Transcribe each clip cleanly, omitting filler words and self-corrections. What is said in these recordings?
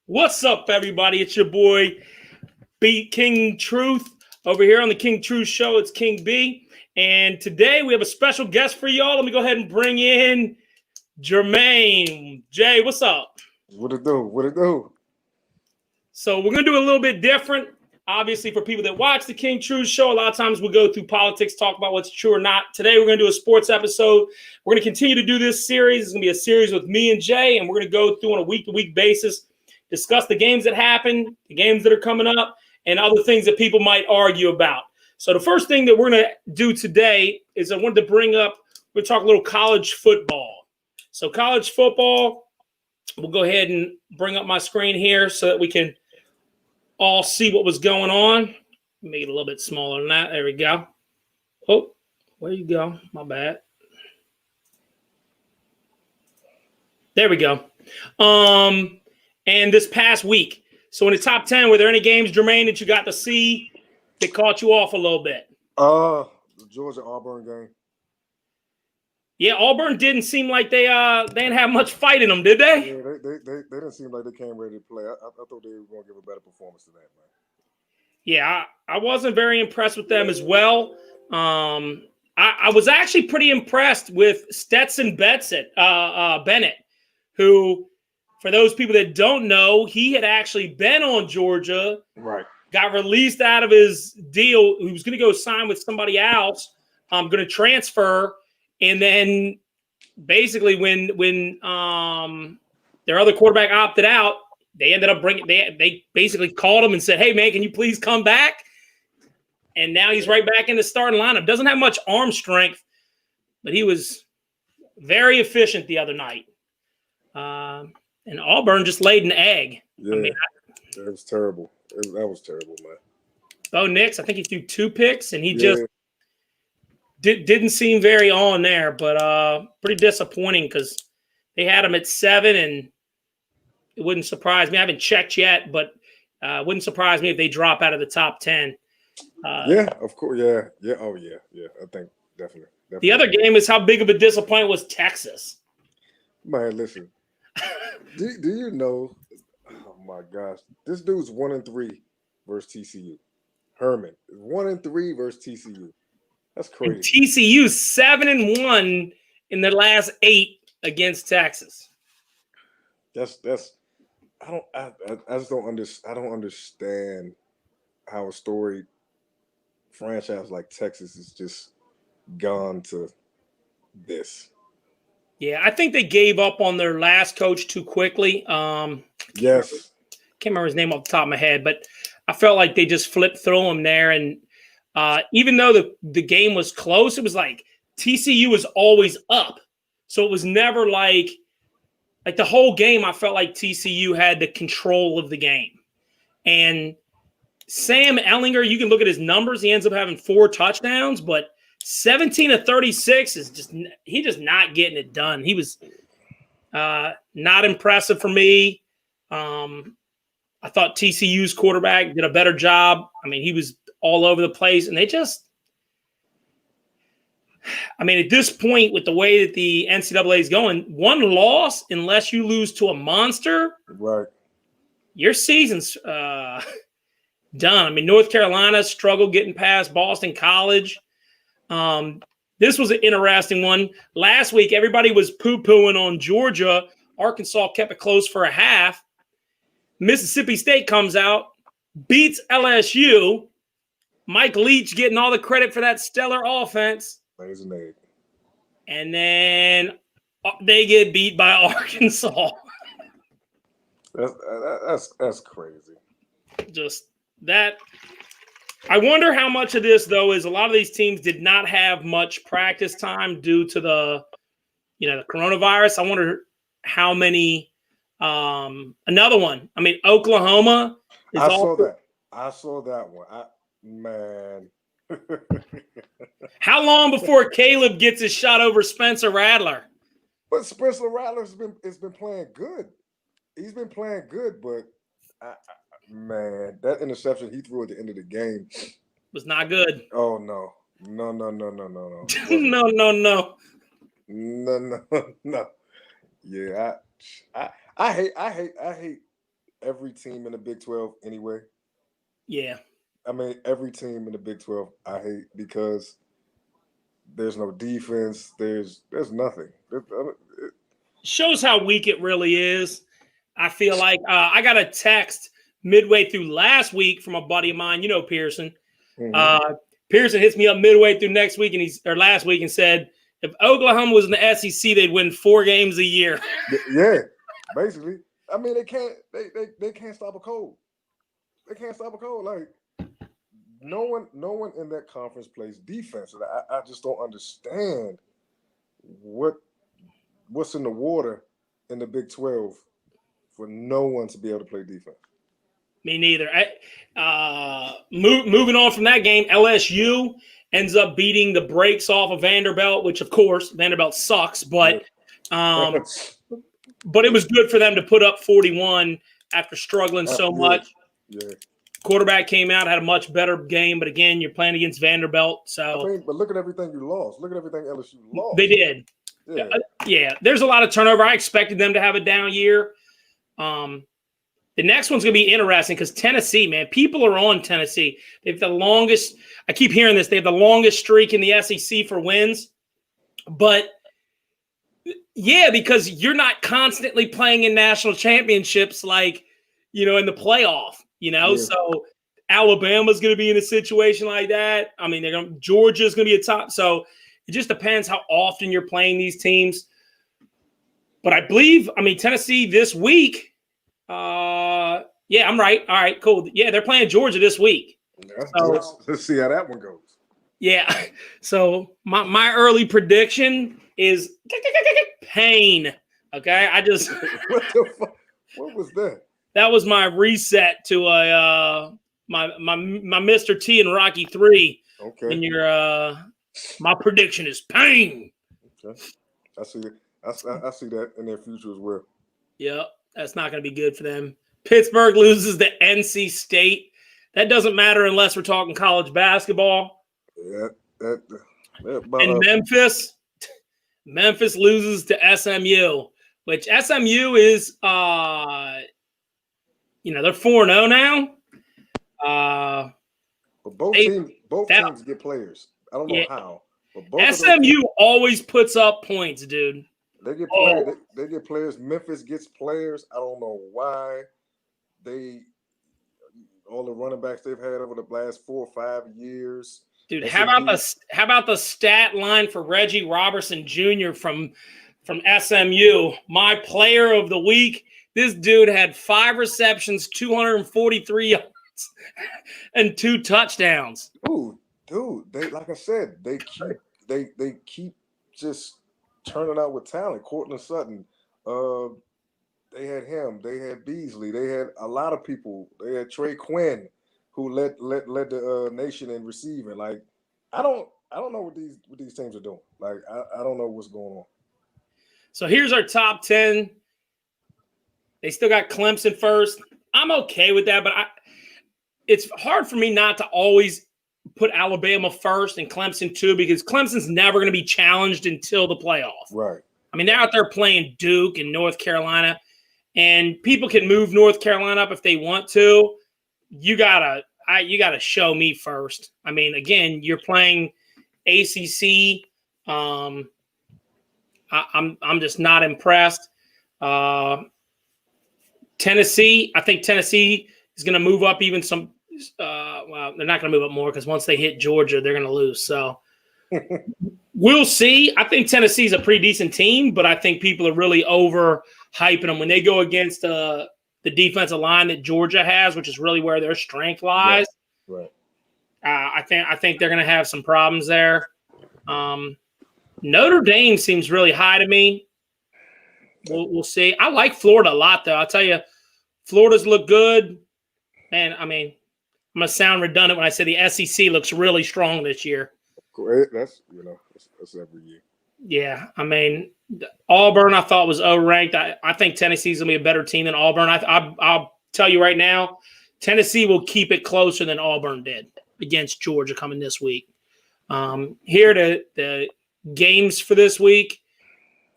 What's up, everybody? It's your boy, King Truth, over here on the King Truth Show. It's King B. And today we have a special guest for y'all. Let me go ahead and bring in Jermaine. Jay, what's up? What it do? What it do? So we're going to do a little bit different. Obviously, for people that watch the King Truth Show, a lot of times we go through politics, talk about what's true or not. Today, we're going to do a sports episode. We're going to continue to do this series. It's going to be a series with me and Jay, and we're going to go through on a week-to-week basis, discuss the games that happen, the games that are coming up, and other things that people might argue about. So the first thing that we're going to do today is I wanted to bring up, we're going to talk a little college football. So college football, we'll go ahead and bring up my screen here so that we can all see what was going on. Make it a little bit smaller than that. There we go. Oh, where you go? My bad. There we go. And this past week, so in the top 10, were there any games, Jermaine, that you got to see that caught you off a little bit? The Georgia-Auburn game. Yeah, Auburn didn't seem like they didn't have much fight in them, did they? Yeah, they didn't seem like they came ready to play. I thought they were going to give a better performance than that, man. Yeah, I wasn't very impressed with them as well. I was actually pretty impressed with Stetson Bennett, who, for those people that don't know, he had actually been on Georgia. Right. Got released out of his deal. He was going to go sign with somebody else. Going to transfer. And then basically when their other quarterback opted out, they ended up they basically called him and said, "Hey, man, can you please come back?" And now he's right back in the starting lineup. Doesn't have much arm strength, but he was very efficient the other night. And Auburn just laid an egg. Yeah, that was terrible. That was terrible, man. Bo Nix, I think he threw 2 picks, and he just didn't seem very on there, but pretty disappointing because they had him at 7, and it wouldn't surprise me. I haven't checked yet, but it wouldn't surprise me if they drop out of the top 10. Yeah, of course. Yeah. Oh, yeah. I think definitely. The other game is how big of a disappointment was Texas. Man, listen. do you know? Oh my gosh, this dude's 1-3 versus TCU. Herman 1-3 versus TCU. That's crazy. And TCU 7-1 in their last 8 against Texas. That's. I just don't understand. I don't understand how a storied franchise like Texas is just gone to this. Yeah, I think they gave up on their last coach too quickly. Yes. Can't remember his name off the top of my head, but I felt like they just flipped through him there. And even though the game was close, it was like TCU was always up. So it was never like the whole game, I felt like TCU had the control of the game. And Sam Ehlinger, you can look at his numbers. He ends up having 4 touchdowns, but 17 of 36 is just not getting it done. He was not impressive for me. I thought TCU's quarterback did a better job. I mean, he was all over the place, and they just – I mean, at this point, with the way that the NCAA is going, 1 loss, unless you lose to a monster, right, your season's done. I mean, North Carolina struggled getting past Boston College. This was an interesting one. Last week, everybody was poo-pooing on Georgia. Arkansas kept it close for a half. Mississippi State comes out, beats LSU. Mike Leach getting all the credit for that stellar offense. And then they get beat by Arkansas. That's crazy. Just that. I wonder how much of this, though, is a lot of these teams did not have much practice time due to the coronavirus. I wonder how many. Another one. I mean, Oklahoma. I saw that one. Man. How long before Caleb gets his shot over Spencer Rattler? But Spencer Rattler's been playing good. He's been playing good, but man, that interception he threw at the end of the game was not good. Oh no. No. No. Yeah, I hate every team in the Big 12 anyway. Yeah. I mean, every team in the Big 12 I hate because there's no defense. There's nothing. Shows how weak it really is. I feel like I got a text midway through last week from a buddy of mine, you know, Pearson. Mm-hmm. Pearson hits me up midway through last week and said, if Oklahoma was in the SEC, they'd win 4 games a year. Yeah, basically. I mean, they can't stop a cold. They can't stop a cold. Like no one in that conference plays defense. And I just don't understand what's in the water in the Big 12 for no one to be able to play defense. Me neither. Moving on from that game, LSU ends up beating the brakes off of Vanderbilt, which of course Vanderbilt sucks, but but it was good for them to put up 41 after struggling so much. Yeah. Quarterback came out, had a much better game, but again, you're playing against Vanderbilt. So, but look at everything you lost. Look at everything LSU lost. They did. Yeah. There's a lot of turnover. I expected them to have a down year. The next one's going to be interesting because Tennessee, man, people are on Tennessee. They have the longest. I keep hearing this. They have the longest streak in the SEC for wins, but. Yeah, because you're not constantly playing in national championships like, in the playoff, So Alabama's going to be in a situation like that. I mean, Georgia's going to be a top. So it just depends how often you're playing these teams. But Tennessee this week. Yeah, I'm right. All right, cool. Yeah, they're playing Georgia this week. Yeah, so, let's see how that one goes. Yeah. So my early prediction is pain. Okay, what the fuck? What was that? That was my reset to my Mr. T and Rocky 3. Okay. And my prediction is pain. Okay, I see that. I see that in their future as well. Yep, that's not going to be good for them. Pittsburgh loses to NC State. That doesn't matter unless we're talking college basketball. Yeah, and Memphis loses to SMU, which SMU is, they're 4-0 now. But both teams get players. I don't know how. But both SMU always puts up points, dude. They get players. They get players. Memphis gets players. I don't know why. All the running backs they've had over the last 4 or 5 years. Dude, how about the stat line for Reggie Robertson Jr. from SMU? My player of the week. This dude had 5 receptions, 243 yards, and 2 touchdowns. Ooh, dude, like I said, they keep just turning out with talent. Courtland Sutton, they had him. They had Beasley. They had a lot of people. They had Trey Quinn, who led the nation in receiving. Like, I don't know what these teams are doing. Like, I don't know what's going on. So here's our top 10. They still got Clemson first. I'm okay with that, but it's hard for me not to always put Alabama first and Clemson too, because Clemson's never going to be challenged until the playoff. Right. I mean, they're out there playing Duke and North Carolina, and people can move North Carolina up if they want to. You gotta show me first. I mean, again, you're playing ACC. I'm just not impressed. Tennessee, I think Tennessee is going to move up even some. Well, they're not going to move up more because once they hit Georgia, they're going to lose. So we'll see. I think Tennessee's a pretty decent team, but I think people are really overhyping them when they go against the defensive line that Georgia has, which is really where their strength lies. Right. I think they're going to have some problems there. Notre Dame seems really high to me. We'll see. I like Florida a lot, though. I'll tell you, Florida's look good. Man, I mean, I'm going to sound redundant when I say the SEC looks really strong this year. That's every year. Yeah, I mean, Auburn I thought was O-ranked. I think Tennessee's going to be a better team than Auburn. I'll tell you right now, Tennessee will keep it closer than Auburn did against Georgia coming this week. Here are the games for this week.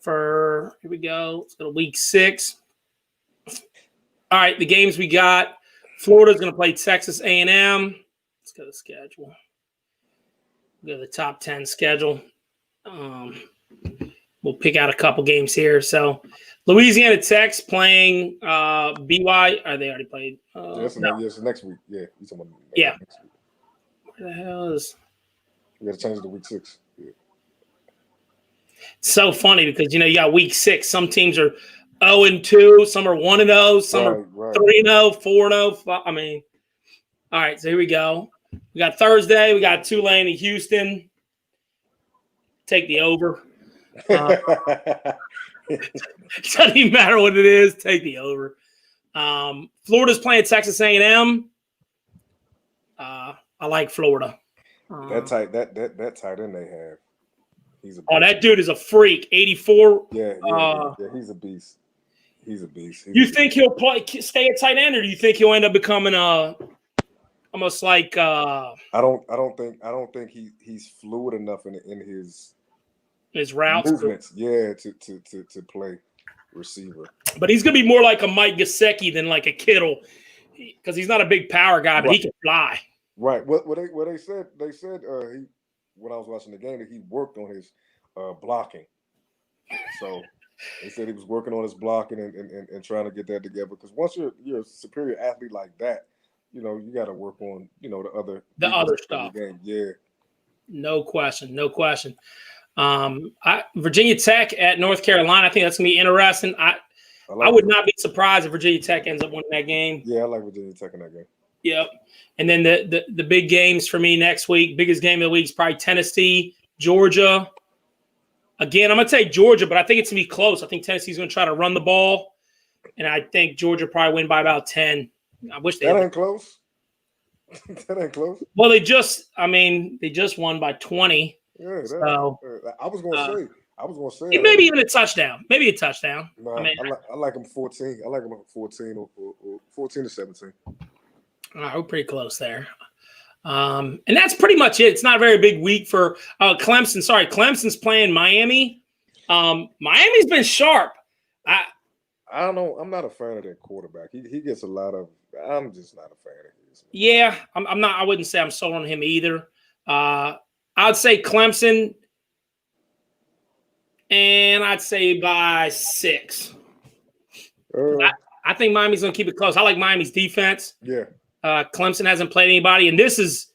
Here we go. Let's go to week 6. All right, the games we got. Florida's going to play Texas A&M. Let's go to the schedule. Go to the top 10 schedule. We'll pick out a couple games here. So, Louisiana Tech's playing BY. Are they already played? Yes, next week. Yeah, you talking about next week. Where the hell is? We got to change it to week 6. Yeah. It's so funny because you got week 6. Some teams are 0-2, some are 1-0, some are 3-0, 4-0. I mean, all right. So here we go. We got Thursday. We got Tulane and Houston. Take the over. It doesn't even matter what it is. Take the over. Florida's playing Texas A&M. I like Florida. That tight end they have. He's a beast. That dude is a freak. 84. Yeah, he's a beast. He's a beast. You think he'll stay at tight end, or do you think he'll end up becoming almost like? I don't think he's fluid enough in his routes, movements. Yeah, to play receiver. But he's gonna be more like a Mike Gesicki than like a Kittle, because he's not a big power guy, but he can fly. Right. What they said he, when I was watching the game, that he worked on his blocking. So they said he was working on his blocking and trying to get that together. Because once you're a superior athlete like that, you got to work on the other stuff. The game. Yeah. No question. Virginia Tech at North Carolina. I think that's gonna be interesting. I would not be surprised if Virginia Tech ends up winning that game. Yeah, I like Virginia Tech in that game. Yep. And then the big games for me next week, biggest game of the week is probably Tennessee, Georgia. Again, I'm going to take Georgia, but I think it's going to be close. I think Tennessee's going to try to run the ball, and I think Georgia probably win by about 10. I wish they ain't close. That ain't close. Well, they just won by 20. Yeah, so, I was going to say maybe even a touchdown. Maybe a touchdown. No, I like them 14. I like them 14 or 14 to 17. All right, we're pretty close there. And that's pretty much it. It's not a very big week for Clemson. Sorry, Clemson's playing Miami. Miami's been sharp. I don't know. I'm not a fan of that quarterback. He gets a lot of. I'm just not a fan of his. Yeah, I'm not. I wouldn't say I'm sold on him either. I'd say Clemson, and I'd say by 6. I think Miami's going to keep it close. I like Miami's defense. Yeah. Clemson hasn't played anybody, and this is,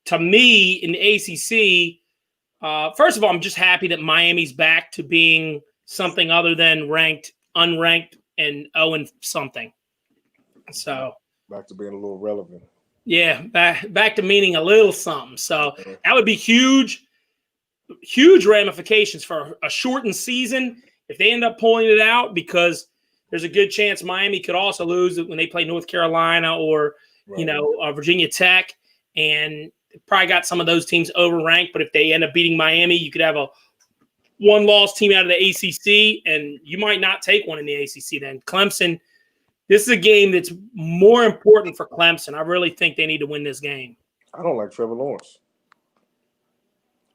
to me, in the ACC. First of all, I'm just happy that Miami's back to being something other than unranked, and 0-something. So back to being a little relevant. Yeah, back to meaning a little something. So that would be huge ramifications for a shortened season if they end up pulling it out, because there's a good chance Miami could also lose when they play North Carolina or Virginia Tech, and probably got some of those teams overranked. But if they end up beating Miami, you could have a one-loss team out of the ACC, and you might not take one in the ACC then. Clemson, this is a game that's more important for Clemson. I really think they need to win this game. I don't like Trevor Lawrence.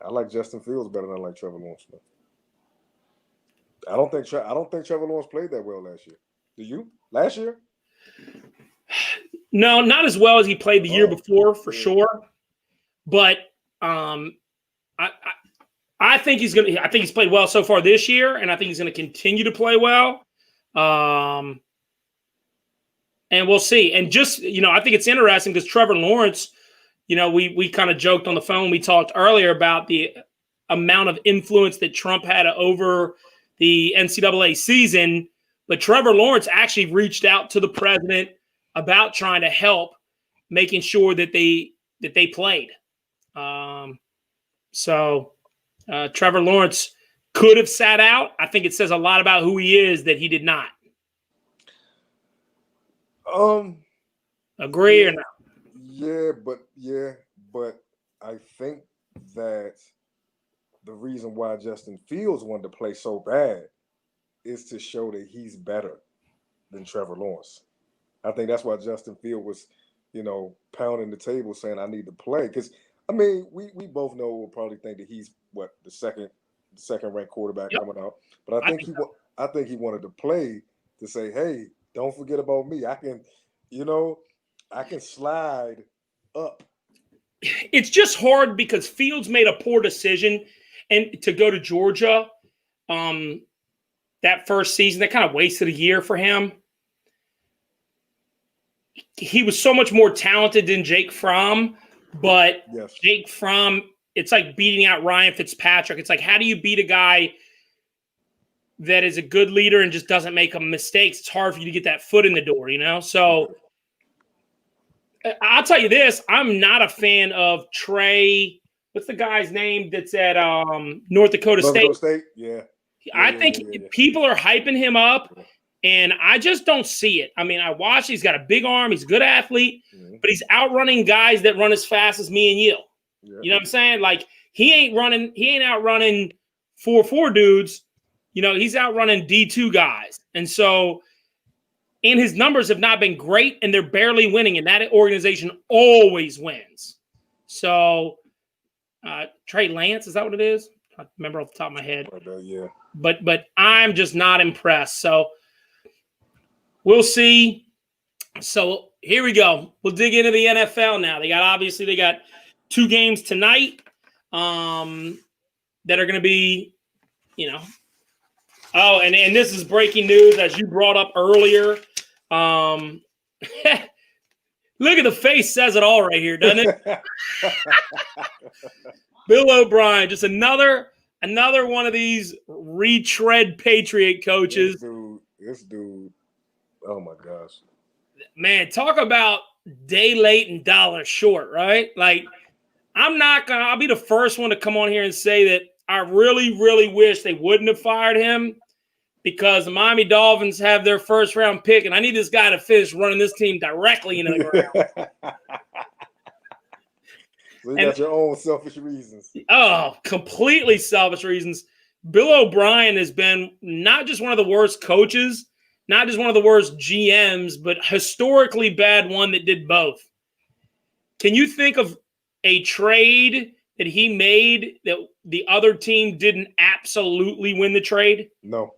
I like Justin Fields better than I like Trevor Lawrence. I don't think Trevor Lawrence played that well last year. Do you? Last year? No, not as well as he played the year before, for sure. But I think he's played well so far this year, and I think he's going to continue to play well. And we'll see. And just, I think it's interesting because Trevor Lawrence, we kind of joked on the phone. We talked earlier about the amount of influence that Trump had over the NCAA season. But Trevor Lawrence actually reached out to the president about trying to help making sure that they played. So Trevor Lawrence could have sat out. I think it says a lot about who he is that he did not. Agree or not? Yeah, but I think that the reason why Justin Fields wanted to play so bad is to show that he's better than Trevor Lawrence. I think that's why Justin Fields was, pounding the table saying, I need to play. Because, we both know, we'll probably think that he's, the second ranked quarterback coming out. But I think he wanted to play to say, hey, Don't forget about me. I can slide up. It's just hard because Fields made a poor decision and to go to Georgia that first season. That kind of wasted a year for him. He was so much more talented than Jake Fromm, but Yes. Jake Fromm, it's like beating out Ryan Fitzpatrick. It's like, how do you beat a guy that is a good leader and just doesn't make mistakes? It's hard for you to get that foot in the door, So I'll tell you this. I'm not a fan of Trey. What's the guy's name that's at North Dakota State? Yeah. I think people are hyping him up, and I just don't see it. I mean, I watched. He's got a big arm. He's a good athlete, but he's outrunning guys that run as fast as me and you. Yeah. You know what I'm saying? Like, he ain't outrunning 4.4 dudes. He's outrunning D2 guys. And so, and his numbers have not been great, and they're barely winning, and that organization always wins. So, Trey Lance, is that what it is? I remember off the top of my head. Yeah. But I'm just not impressed. So, we'll see. So, here we go. We'll dig into the NFL now. They got 2 games tonight that are going to be, Oh, and this is breaking news, as you brought up earlier. Look at the face, says it all right here, doesn't it? Bill O'Brien, just another one of these retread Patriot coaches. This dude, oh my gosh. Man, talk about day late and dollar short, right? Like, I'll be the first one to come on here and say that I really, really wish they wouldn't have fired him, because the Miami Dolphins have their first round pick, and I need this guy to finish running this team directly into the ground. So you got your own selfish reasons. Oh, completely selfish reasons. Bill O'Brien has been not just one of the worst coaches, not just one of the worst GMs, but historically bad one that did both. Can you think of a trade that he made that the other team didn't absolutely win the trade? No.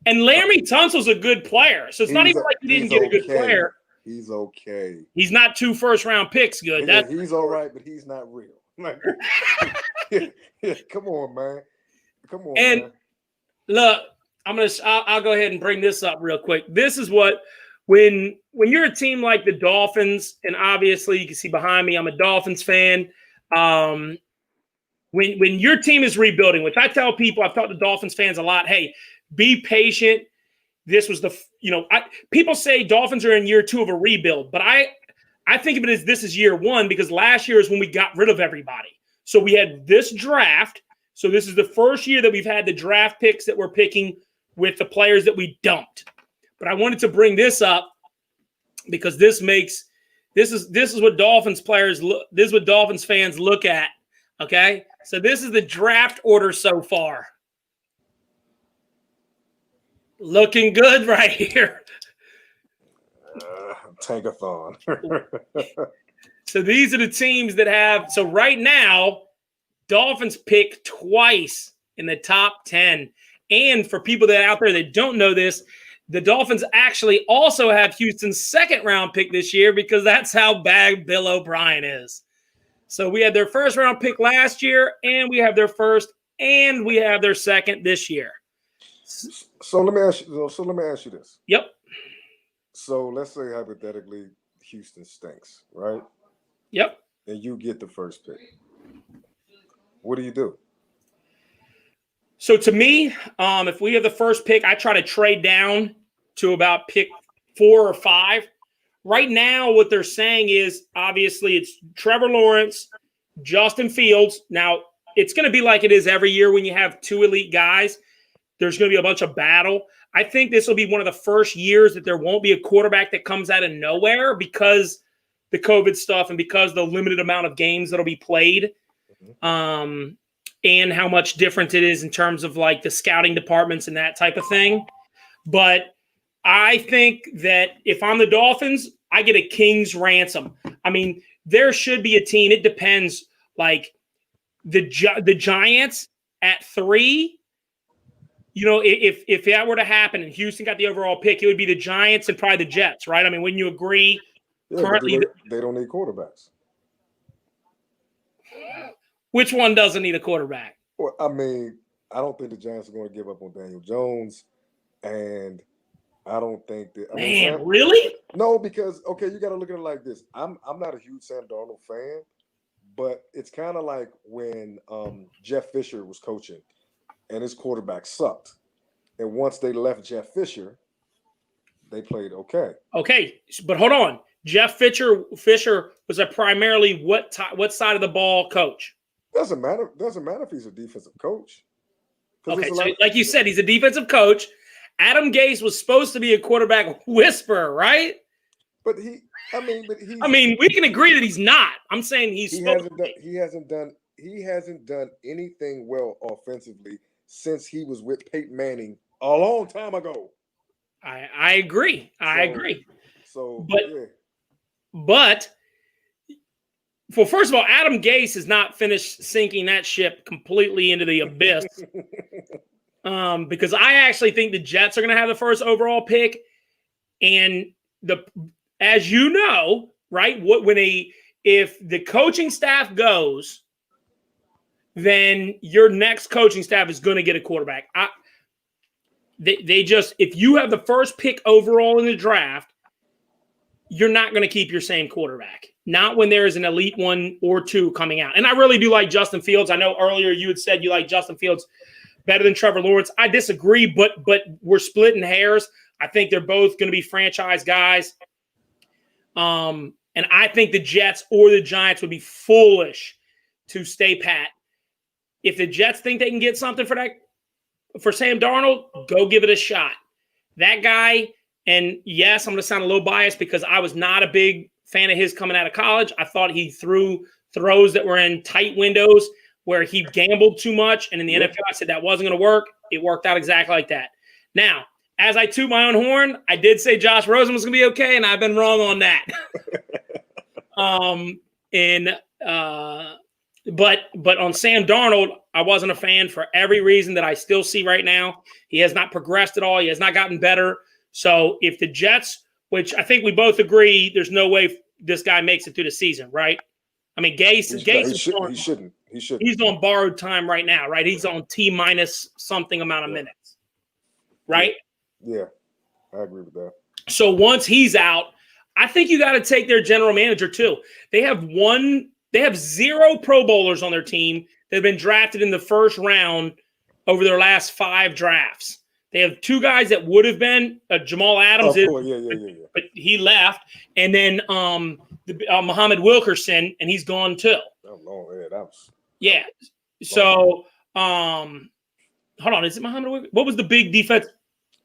And Laramie Tunsil's a good player, so it's not even like he didn't get a good player. He's okay. He's not 2 first-round picks good. He's all right, but he's not real. Like, come on, man. Come on, and man. Look, I'll go ahead and bring this up real quick. This is what when you're a team like the Dolphins, and obviously you can see behind me, I'm a Dolphins fan. When your team is rebuilding, which I tell people, I've talked to Dolphins fans a lot, hey, be patient. This was people say Dolphins are in year 2 of a rebuild, but I think of it as this is year 1, because last year is when we got rid of everybody. So we had this draft. So this is the first year that we've had the draft picks that we're picking with the players that we dumped. But I wanted to bring this up because this is what Dolphins players look. This is what Dolphins fans look at. Okay, so this is the draft order so far. Looking good right here. Tankathon. So these are the teams that have. So right now, Dolphins pick twice in the top 10. And for people that out there that don't know this, the Dolphins actually also have Houston's 2nd round pick this year, because that's how bad Bill O'Brien is. So we had their 1st round pick last year, and we have their 1st, and we have their 2nd this year. So let me ask you this. Yep. So let's say hypothetically Houston stinks, right? Yep. And you get the 1st pick. What do you do? So to me, if we have the 1st pick, I try to trade down to about pick 4 or 5. Right now, what they're saying is, obviously, it's Trevor Lawrence, Justin Fields. Now, it's going to be like it is every year when you have 2 elite guys. There's going to be a bunch of battle. I think this will be one of the first years that there won't be a quarterback that comes out of nowhere, because the COVID stuff and because the limited amount of games that'll be played, and how much different it is in terms of like the scouting departments and that type of thing. But I think that if I'm the Dolphins, I get a king's ransom. I mean, there should be a team. It depends. Like the Giants at 3, if that were to happen and Houston got the overall pick, it would be the Giants and probably the Jets, right? I mean, wouldn't you agree? Yeah, currently, they don't need quarterbacks. Which one doesn't need a quarterback? Well, I mean, I don't think the Giants are going to give up on Daniel Jones, and I don't think that. Really? No, because you got to look at it like this. I'm not a huge Sam Darnold fan, but it's kind of like when Jeff Fisher was coaching, and his quarterback sucked, and once they left Jeff Fisher, they played okay. Okay, but hold on. Jeff Fisher was a primarily what side of the ball coach? Doesn't matter if he's a defensive coach. Okay, so like you said, he's a defensive coach. Adam Gase was supposed to be a quarterback whisperer, right? But we can agree that he's not. I'm saying he hasn't done anything well offensively since he was with Peyton Manning a long time ago. I agree. I agree. But first of all, Adam Gase has not finished sinking that ship completely into the abyss. Because I actually think the Jets are going to have the first overall pick, and as you know, right? If the coaching staff goes, then your next coaching staff is going to get a quarterback. If you have the first pick overall in the draft, you're not going to keep your same quarterback. Not when there is an elite 1 or 2 coming out. And I really do like Justin Fields. I know earlier you had said you like Justin Fields better than Trevor Lawrence. I disagree, but we're splitting hairs. I think they're both going to be franchise guys. And I think the Jets or the Giants would be foolish to stay pat. If the Jets think they can get something for Sam Darnold, go give it a shot. That guy, and yes, I'm going to sound a little biased because I was not a big fan of his coming out of college. I thought he threw throws that were in tight windows where he gambled too much. And in the NFL, I said that wasn't going to work. It worked out exactly like that. Now, as I toot my own horn, I did say Josh Rosen was going to be okay, and I've been wrong on that. But on Sam Darnold, I wasn't a fan for every reason that I still see right now. He has not progressed at all. He has not gotten better. So if the Jets, which I think we both agree, there's no way this guy makes it through the season, right? I mean, Gase shouldn't. He's on borrowed time right now, right? He's on T minus something amount of minutes, right? Yeah, I agree with that. So once he's out, I think you got to take their general manager too. They have 0 Pro Bowlers on their team that have been drafted in the first round over their last 5 drafts. They have 2 guys that would have been Jamal Adams, but he left, and then Muhammad Wilkerson, and he's gone too. Yeah. So, hold on, is it Muhammad Wilkerson? What was the big defense?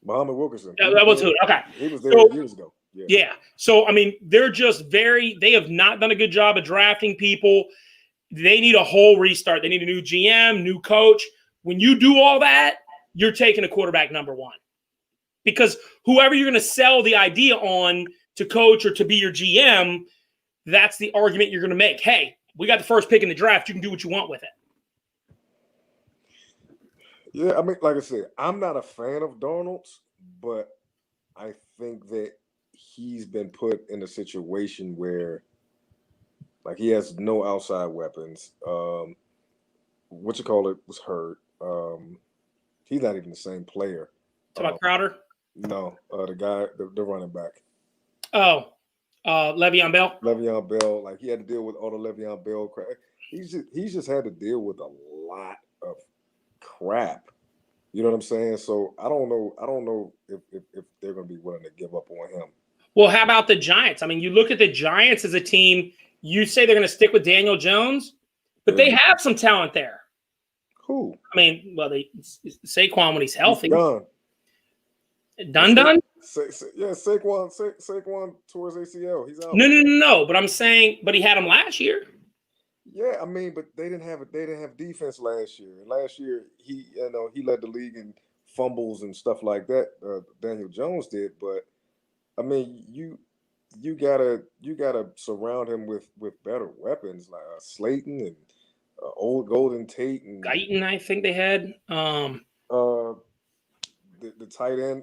Muhammad Wilkerson. Yeah, that was who. Okay. He was there years ago. Yeah. So, I mean, they're just they have not done a good job of drafting people. They need a whole restart. They need a new GM, new coach. When you do all that, you're taking a quarterback number 1. Because whoever you're going to sell the idea on to coach or to be your GM, that's the argument you're going to make. Hey, we got the first pick in the draft. You can do what you want with it. Yeah, I mean, like I said, I'm not a fan of Darnold's, but I think that he's been put in a situation where, like, he has no outside weapons. Was hurt. He's not even the same player. Talk about Crowder? No, the guy, the running back. Oh, Le'Veon Bell? Le'Veon Bell. Like, he had to deal with all the Le'Veon Bell crap. He's just had to deal with a lot of crap. You know what I'm saying? So I don't know if they're going to be willing to give up on him. Well, how about the Giants? I mean, you look at the Giants as a team. You say they're going to stick with Daniel Jones, but they have some talent there. Who? I mean, well, Saquon when he's healthy. Done. Done? Yeah, Saquon towards ACL. He's out. No. But I'm saying, he had him last year. Yeah, I mean, but they didn't have defense last year. Last year, he led the league in fumbles and stuff like that. Daniel Jones did, but I mean, you gotta surround him with better weapons like Slayton and old Golden Tate and Guyton. I think they had. the tight end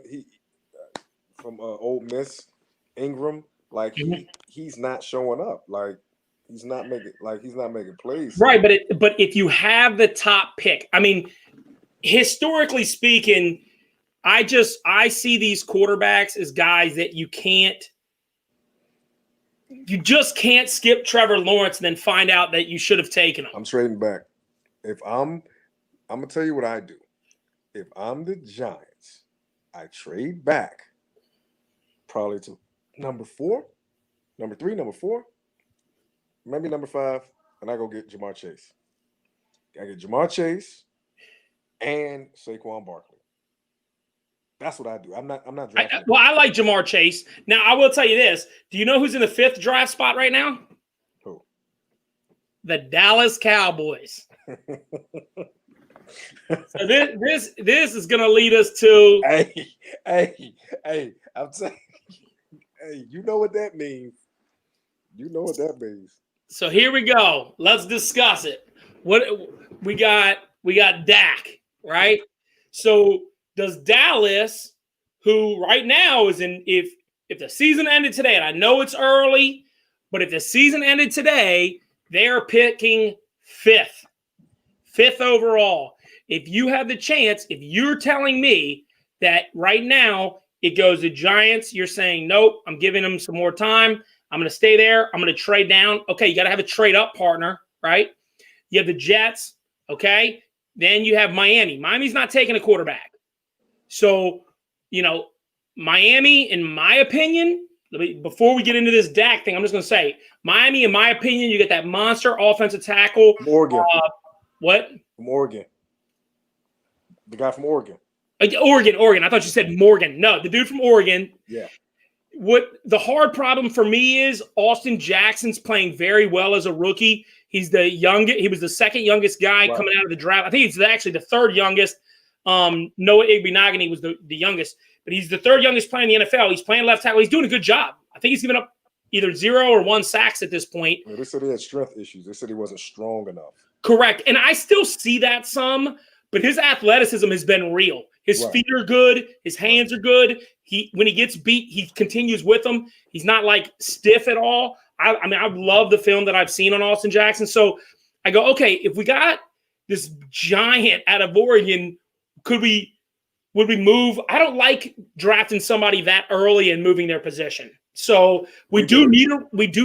from Ole Miss, Ingram, like he's not showing up. Like he's not making plays. Right, but if you have the top pick, I mean, historically speaking, I see these quarterbacks as guys that you just can't skip Trevor Lawrence and then find out that you should have taken him. I'm trading back. If I'm gonna tell you what I do. If I'm the Giants, I trade back probably to number 4, number 3, number 4, maybe number 5, and I go get Jamar Chase. I get Jamar Chase and Saquon Barkley. That's what I do. I'm not drafting. I like Jamar Chase. Now, I will tell you this. Do you know who's in the 5th draft spot right now? Who? The Dallas Cowboys. So this is going to lead us to. Hey! I'm saying, hey, you know what that means. You know what that means. So here we go. Let's discuss it. What we got? We got Dak, right? So does Dallas, who right now is in, if the season ended today, and I know it's early, but if the season ended today, they are picking 5th overall. If you have the chance, if you're telling me that right now it goes to Giants, you're saying, nope, I'm giving them some more time. I'm going to stay there. I'm going to trade down. Okay, you got to have a trade up partner, right? You have the Jets, okay? Then you have Miami. Miami's not taking a quarterback. So, Miami, in my opinion, before we get into this Dak thing, I'm just going to say, Miami, in my opinion, you get that monster offensive tackle. Oregon. What? From Oregon. The guy from Oregon. Oregon. I thought you said Morgan. No, the dude from Oregon. Yeah. What the hard problem for me is Austin Jackson's playing very well as a rookie. He's the youngest. He was the 2nd youngest guy coming out of the draft. I think he's actually the 3rd youngest. Noah Igbenogany was the youngest, but he's the 3rd youngest player in the NFL. He's playing left tackle. He's doing a good job. I think he's given up either 0 or 1 sacks at this point. Yeah, they said he had strength issues. They said he wasn't strong enough. Correct. And I still see that some, but his athleticism has been real. His feet are good. His hands are good. When he gets beat, he continues with them. He's not like stiff at all. I mean, I love the film that I've seen on Austin Jackson. So I go, okay, if we got this giant out of Oregon, would we move? I don't like drafting somebody that early and moving their position. So we do need a. Would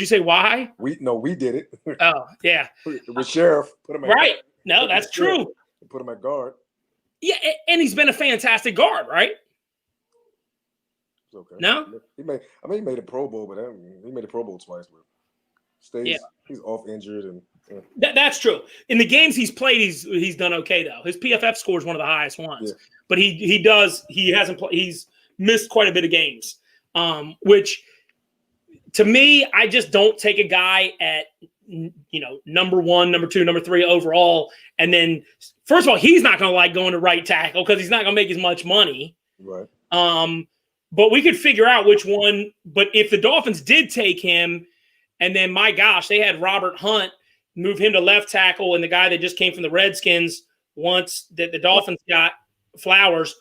you say why? We did it. Oh yeah. With Sheriff, put him at right. No, that's true. Put him at guard. Yeah, and he's been a fantastic guard, right? It's okay. No, he made a Pro Bowl, but he made a Pro Bowl twice. But he's off injured, and that's true. In the games he's played, he's done okay though. His PFF score is one of the highest ones. Yeah. But he's missed quite a bit of games. Which to me, I just don't take a guy at number 1, number 2, number 3 overall. And then, first of all, he's not going to like going to right tackle because he's not going to make as much money. Right. But we could figure out which one. But if the Dolphins did take him, and then, my gosh, they had Robert Hunt move him to left tackle, and the guy that just came from the Redskins once that the Dolphins got Flowers,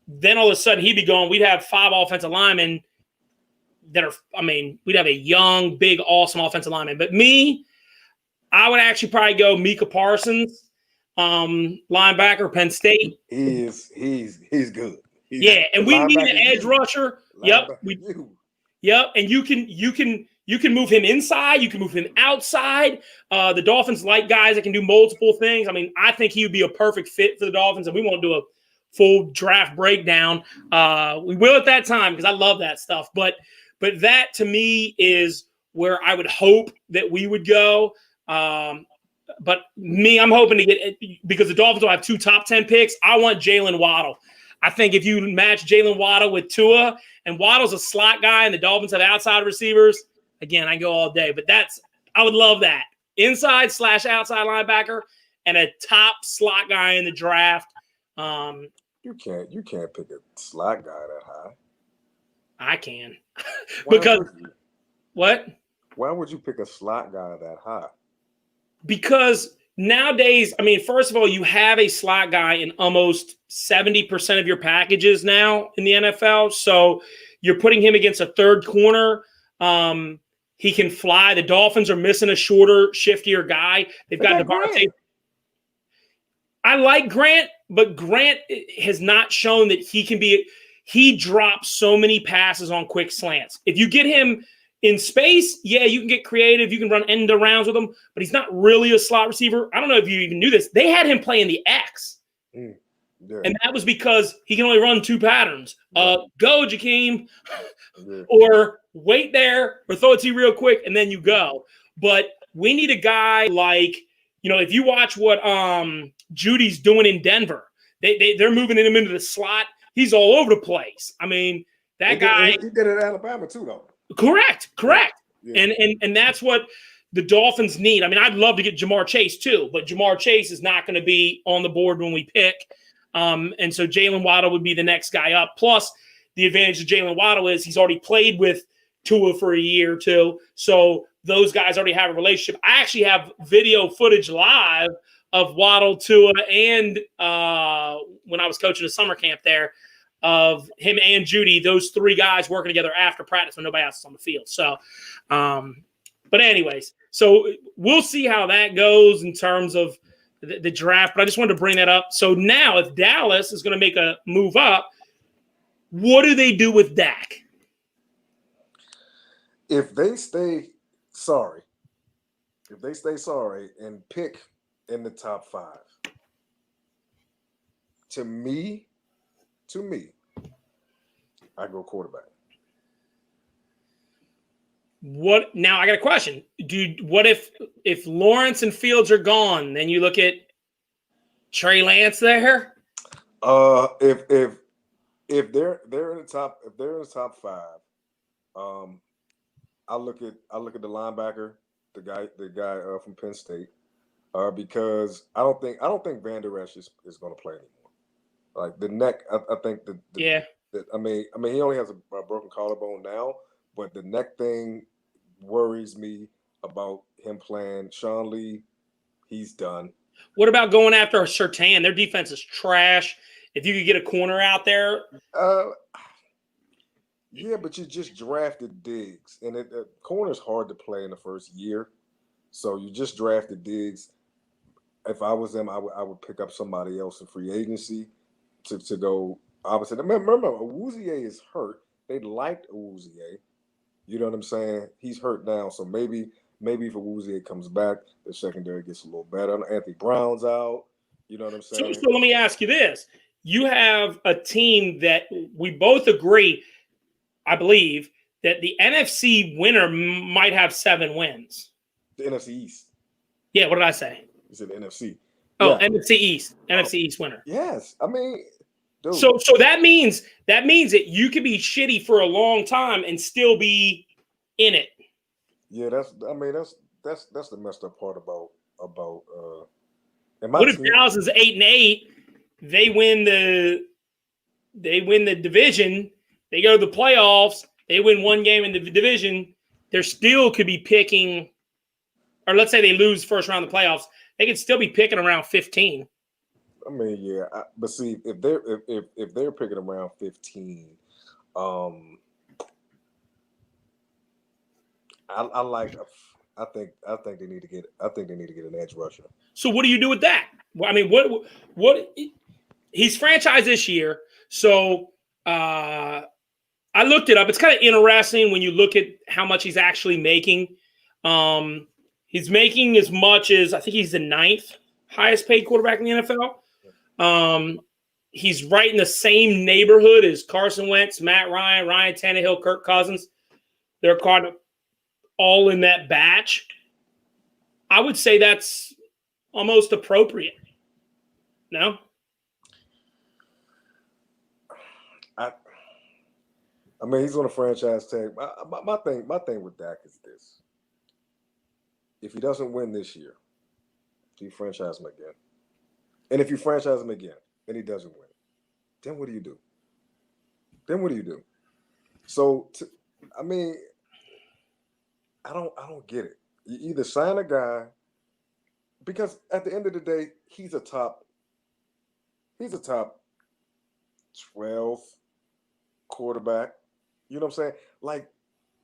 then all of a sudden he'd be gone. We'd have 5 offensive linemen we'd have a young, big, awesome offensive lineman. But I would actually probably go Micah Parsons, linebacker, Penn State. He's good. And we need an edge rusher. Yep. And you can move him inside. You can move him outside. The Dolphins like guys that can do multiple things. I mean, I think he would be a perfect fit for the Dolphins, and we won't do a full draft breakdown. We will at that time because I love that stuff. But that to me is where I would hope that we would go. But I'm hoping to get – because the Dolphins will have 2 top 10 picks. I want Jalen Waddle. I think if you match Jalen Waddle with Tua, and Waddle's a slot guy and the Dolphins have outside receivers, again, I go all day. But I would love that. Inside/outside linebacker and a top slot guy in the draft. You can't pick a slot guy that high. I can. Because what? Why would you pick a slot guy that high? Because nowadays, I mean, first of all, you have a slot guy in almost 70% of your packages now in the NFL. So you're putting him against a third corner. He can fly. The Dolphins are missing a shorter, shiftier guy. They've got Devontae. I like Grant, but Grant has not shown that he can be – he drops so many passes on quick slants. If you get him in space, yeah, you can get creative. You can run end arounds with him, but he's not really a slot receiver. I don't know if you even knew this. They had him playing the X. Yeah. And that was because he can only run two patterns. Go, Jakeem, Yeah. or wait there, or throw it to you real quick, and then you go. But we need a guy like, if you watch what Judy's doing in Denver, they're moving him into the slot. He's all over the place. I mean, that guy. He did it at Alabama too, though. Correct. Yeah. And that's what the Dolphins need. I mean, I'd love to get Jamar Chase too, but Jamar Chase is not going to be on the board when we pick. And so Jalen Waddle would be the next guy up. Plus, the advantage of Jalen Waddle is he's already played with Tua for a year or two. So those guys already have a relationship. I actually have video footage live of Waddle, Tua, and when I was coaching a summer camp there, of him and Judy, those three guys working together after practice when nobody else is on the field. So, but anyways, so we'll see how that goes in terms of the draft. But I just wanted to bring that up. So now if Dallas is going to make a move up, what do they do with Dak? If they stay sorry and pick in the top 5, to me, I go quarterback. What now? I got a question. What if Lawrence and Fields are gone? Then you look at Trey Lance there. If they're in the top 5, I look at the linebacker, the guy from Penn State, because I don't think Van Der Esch is going to play anymore. Like the neck, I think I mean he only has a broken collarbone now, but the neck thing worries me about him playing. Sean Lee, he's done. What about going after a Surtain? Their defense is trash. If you could get a corner out there. Yeah, but you just drafted Diggs, and corner's hard to play in the first year. So you just drafted Diggs. If I was them, I would pick up somebody else in free agency to go opposite. Remember, Awuzie is hurt. They liked Awuzie. You know what I'm saying? He's hurt now, so maybe if Awuzie comes back, the secondary gets a little better. Anthony Brown's out. You know what I'm saying? So let me ask you this. You have a team that we both agree, I believe, that the NFC winner might have 7 wins. The NFC East. Yeah, what did I say? You said the NFC. Oh, yeah. NFC East. NFC East winner. Yes. I mean, dude. So that means that you could be shitty for a long time and still be in it. Yeah, that's the messed up part about what if Dallas is 8-8? They win the division. They go to the playoffs. They win one game in the division. There still could be picking, or let's say they lose first round of the playoffs. They could still be picking around 15. I mean, yeah, but see, if they're picking around 15, I think they need to get an edge rusher. So what do you do with that? I mean, what he's franchised this year. So I looked it up. It's kind of interesting when you look at how much he's actually making. He's making as much as, I think he's the 9th highest paid quarterback in the NFL. He's right in the same neighborhood as Carson Wentz, Matt Ryan, Ryan Tannehill, Kirk Cousins. They're kind of all in that batch. I would say that's almost appropriate. No? I mean, he's on a franchise tag. My thing with Dak is this: if he doesn't win this year, do you franchise him again? And if you franchise him again and he doesn't win, then what do you do? So, I mean, I don't get it. You either sign a guy because at the end of the day, he's a top 12 quarterback. You know what I'm saying? Like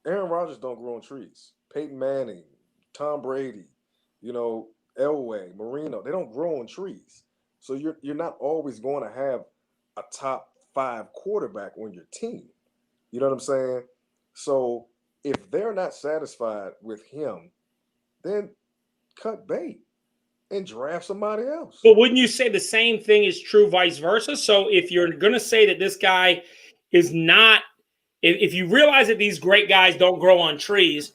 Aaron Rodgers don't grow on trees. Peyton Manning, Tom Brady, Elway, Marino, they don't grow on trees. So you're not always going to have a top 5 quarterback on your team. You know what I'm saying? So if they're not satisfied with him, then cut bait and draft somebody else. But wouldn't you say the same thing is true vice versa? So if you're going to say that this guy is not, if you realize that these great guys don't grow on trees,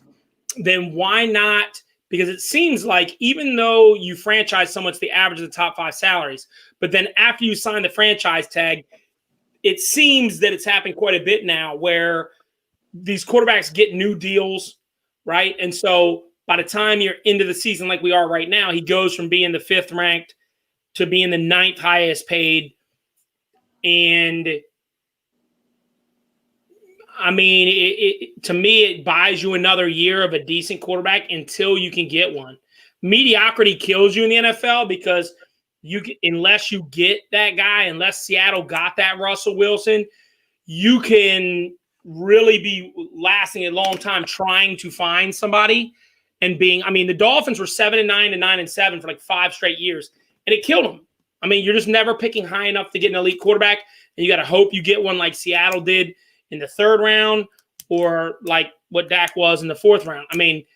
then why not? Because it seems like even though you franchise someone's the average of the top 5 salaries, but then after you sign the franchise tag, it seems that it's happened quite a bit now where these quarterbacks get new deals, right? And so by the time you're into the season like we are right now, he goes from being the 5th ranked to being the 9th highest paid. And I mean, to me, it buys you another year of a decent quarterback until you can get one. Mediocrity kills you in the NFL because unless you get that guy, unless Seattle got that Russell Wilson, you can really be lasting a long time trying to find somebody and the Dolphins were 7-9 and 9-7 for like 5 straight years, and it killed them. I mean, you're just never picking high enough to get an elite quarterback, and you got to hope you get one like Seattle did in the 3rd round or like what Dak was in the 4th round. I mean,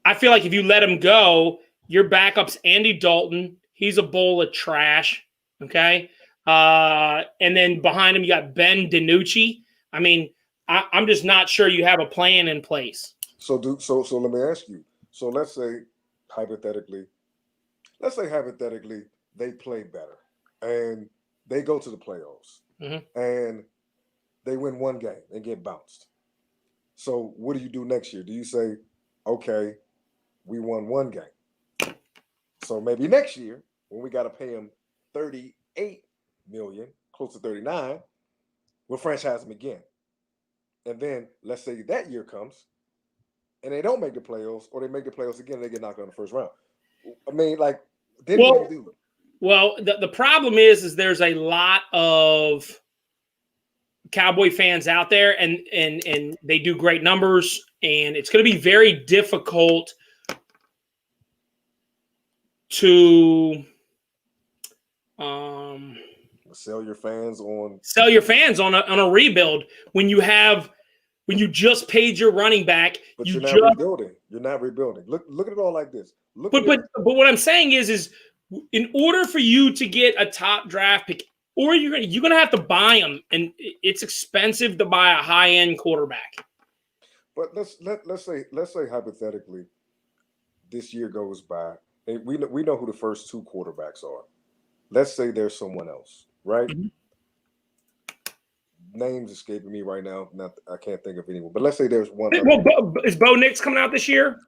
I feel like if you let him go, your backup's Andy Dalton. He's a bowl of trash, okay? And then behind him, you got Ben DiNucci. I mean, I'm just not sure you have a plan in place. So let me ask you. So let's say hypothetically they play better and they go to the playoffs and they win one game and get bounced. So what do you do next year? Do you say, okay, we won one game, so maybe next year when we got to pay him $38 million, close to 39, we'll franchise him again. And then let's say that year comes and they don't make the playoffs, or they make the playoffs again and they get knocked out in the first round. I mean, like, then what do you do? Well, the problem is there's a lot of Cowboy fans out there, and they do great numbers, and it's going to be very difficult to sell your fans on a rebuild when you just paid your running back. But you're not rebuilding. You're not rebuilding. Look at it all like this. But what I'm saying is in order for you to get a top draft pick, or you're gonna have to buy them, and it's expensive to buy a high-end quarterback. But let's say hypothetically, this year goes by, and we know who the first 2 quarterbacks are. Let's say there's someone else, right? Mm-hmm. Names escaping me right now. I can't think of anyone. But let's say there's one. Well, is Bo Nix coming out this year?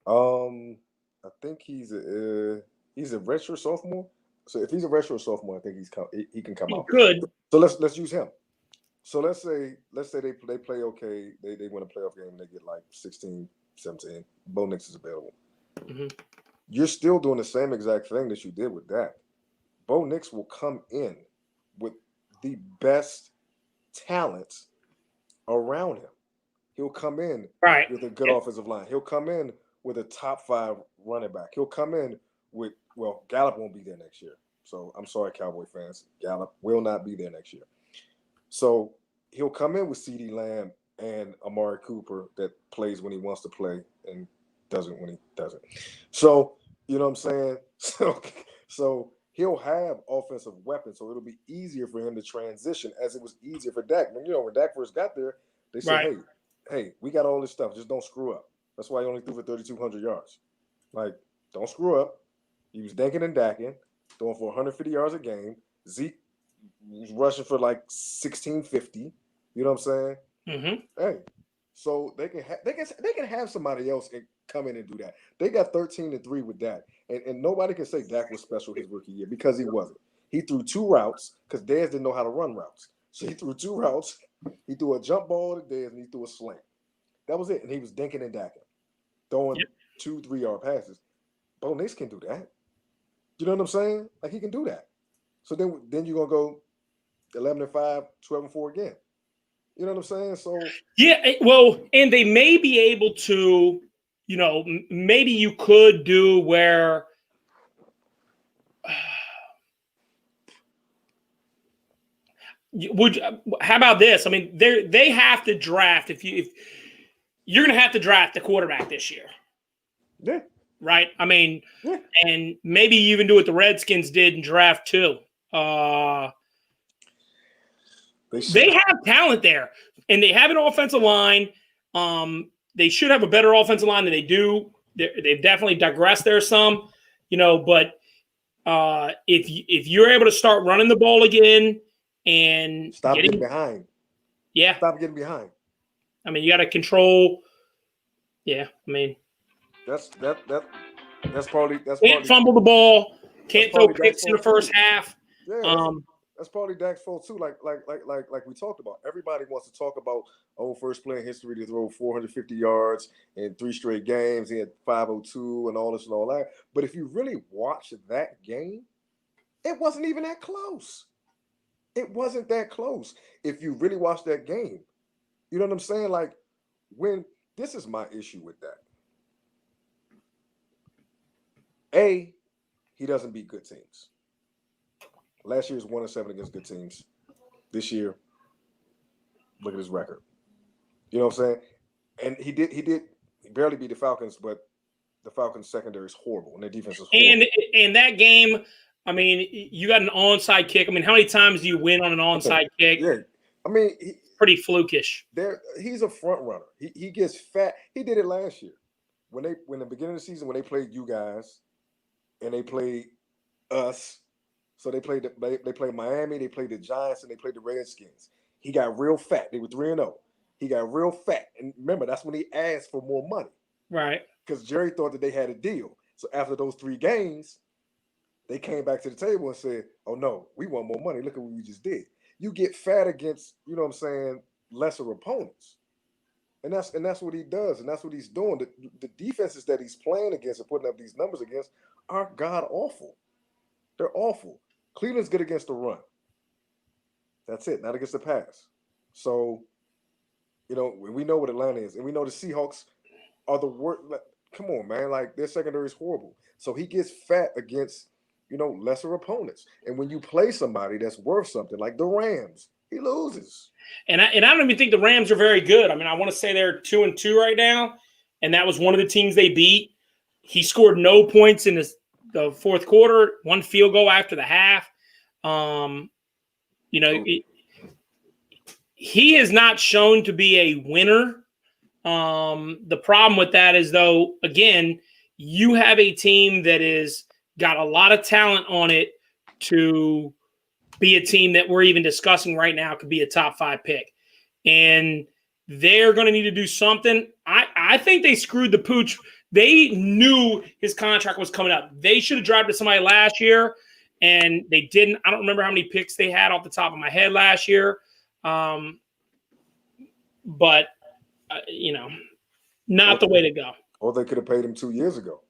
I think he's a redshirt sophomore. So if he's a redshirt sophomore, I think he can come out. Good. So let's use him. So let's say they play okay. They win a playoff game and they get like 16, 17. Bo Nix is available. Mm-hmm. You're still doing the same exact thing that you did with Dak. Bo Nix will come in with the best talent around him. He'll come in with a good offensive line. He'll come in with a top 5 running back. He'll come in with, Gallup won't be there next year. So I'm sorry, Cowboy fans. Gallup will not be there next year. So he'll come in with CeeDee Lamb and Amari Cooper that plays when he wants to play and doesn't when he doesn't. So, you know what I'm saying? So he'll have offensive weapons, so it'll be easier for him to transition as it was easier for Dak. When Dak first got there, they said, hey, we got all this stuff. Just don't screw up. That's why he only threw for 3,200 yards. Like, don't screw up. He was danking and dacking, throwing for 150 yards a game. Zeke was rushing for like 1,650. You know what I'm saying? Mm-hmm. Hey, so they can have somebody else come in and do that. They got 13-3 with Dak, and nobody can say Dak was special his rookie year because he wasn't. He threw 2 routes because Dez didn't know how to run routes, so he threw 2 routes. He threw a jump ball to Dez and he threw a slant. That was it, and he was dinking and dacking, throwing 2 3-yard passes. Bo Nix can do that. You know what I'm saying? Like he can do that. So then you're gonna go 11-5, 12-4 again. You know what I'm saying? So yeah, well, and they may be able to, maybe you could do where. How about this? I mean, they have to draft if you're going to have to draft the quarterback this year. Yeah. Right? I mean, yeah. And maybe even do what the Redskins did and draft two. They have talent there, and they have an offensive line. They should have a better offensive line than they do. They've definitely digressed there some, but if you're able to start running the ball again and stop getting behind. Yeah. Stop getting behind. I mean, you got to control. Yeah. I mean, that's probably can't fumble the ball. Can't throw picks in the first half. Yeah. That's probably Dak's fault too. Like we talked about. Everybody wants to talk about first play in history to throw 450 yards in 3 straight games. He had 502 and all this and all that. But if you really watch that game, it wasn't even that close. It wasn't that close. If you really watch that game, you know what I'm saying? Like this is my issue with that. He doesn't beat good teams. Last year was 1-7 against good teams. This year, look at his record. You know what I'm saying? And he barely beat the Falcons, but the Falcons secondary is horrible and their defense is horrible. And that game, I mean, you got an onside kick. I mean, how many times do you win on an onside kick? Yeah. I mean, pretty flukish. He's a front runner. He gets fat. He did it last year. When the beginning of the season, when they played you guys and they played us. So they played Miami, they played the Giants, and they played the Redskins. He got real fat. They were 3-0. He got real fat. And remember, that's when he asked for more money. Right. Because Jerry thought that they had a deal. So after those 3 games, they came back to the table and said, oh, no, we want more money. Look at what we just did. You get fat against, you know what I'm saying, lesser opponents. And that's what he does, and that's what he's doing. The defenses that he's playing against and putting up these numbers against are god-awful. They're awful. Cleveland's good against the run. That's it, not against the pass. So, we know what Atlanta is, and we know the Seahawks are the worst. Come on, man. Like, their secondary is horrible. So he gets fat against, lesser opponents. And when you play somebody that's worth something, like the Rams, he loses. And I don't even think the Rams are very good. I mean, I want to say they're 2-2 right now, and that was one of the teams they beat. He scored no points in the fourth quarter, 1 field goal after the half. He has not shown to be a winner. The problem with that is, though, again, you have a team that is got a lot of talent on it to be a team that we're even discussing right now could be a top 5 pick. And they're going to need to do something. I think they screwed the pooch. They knew his contract was coming up. They should have drafted somebody last year, and they didn't. I don't remember how many picks they had off the top of my head last year. But not the way to go. Or they could have paid him 2 years ago.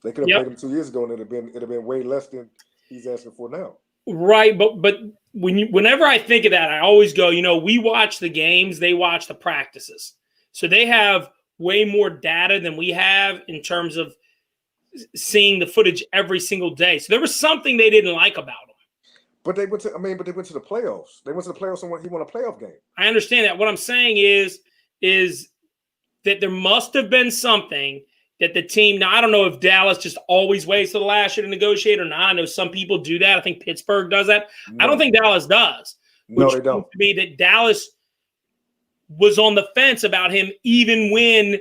They could have paid him 2 years ago, and it'd have been way less than he's asking for now. Right, but whenever I think of that, I always go, we watch the games, they watch the practices. So they have way more data than we have in terms of seeing the footage every single day. So there was something they didn't like about him. But they went to the playoffs. They went to the playoffs and he won a playoff game. I understand that. What I'm saying is that there must have been something that the team, now I don't know if Dallas just always waits till the last year to negotiate or not. I know some people do that. I think Pittsburgh does that. No. I don't think Dallas does. No, they don't. To me, that Dallas was on the fence about him even when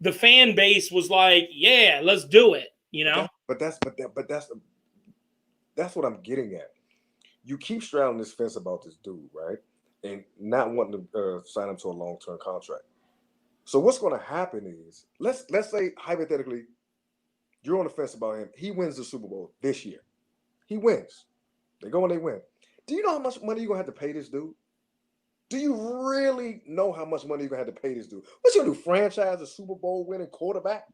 the fan base was like, yeah, let's do it, But that's what I'm getting at. You keep straddling this fence about this dude, right? And not wanting to sign him to a long-term contract. So what's going to happen is, let's say hypothetically, you're on the fence about him. He wins the Super Bowl this year. He wins. They go and they win. Do you know how much money you're going to have to pay this dude? Do you really know how much money you're going to have to pay this dude? What's he going to do, franchise a Super Bowl winning quarterback?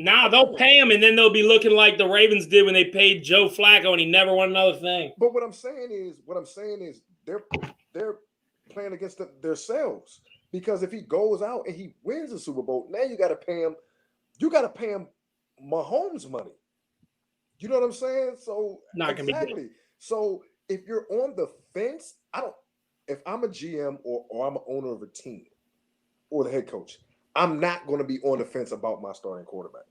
Nah, they'll pay him, and then they'll be looking like the Ravens did when they paid Joe Flacco, and he never won another thing. But what I'm saying is, they're playing against themselves, because if he goes out and he wins the Super Bowl, now you got to pay him. You got to pay him Mahomes money. You know what I'm saying? So Not gonna be good. exactly. So if you're on the fence, if I'm a GM or I'm an owner of a team or the head coach, I'm not going to be on the fence about my starting quarterback.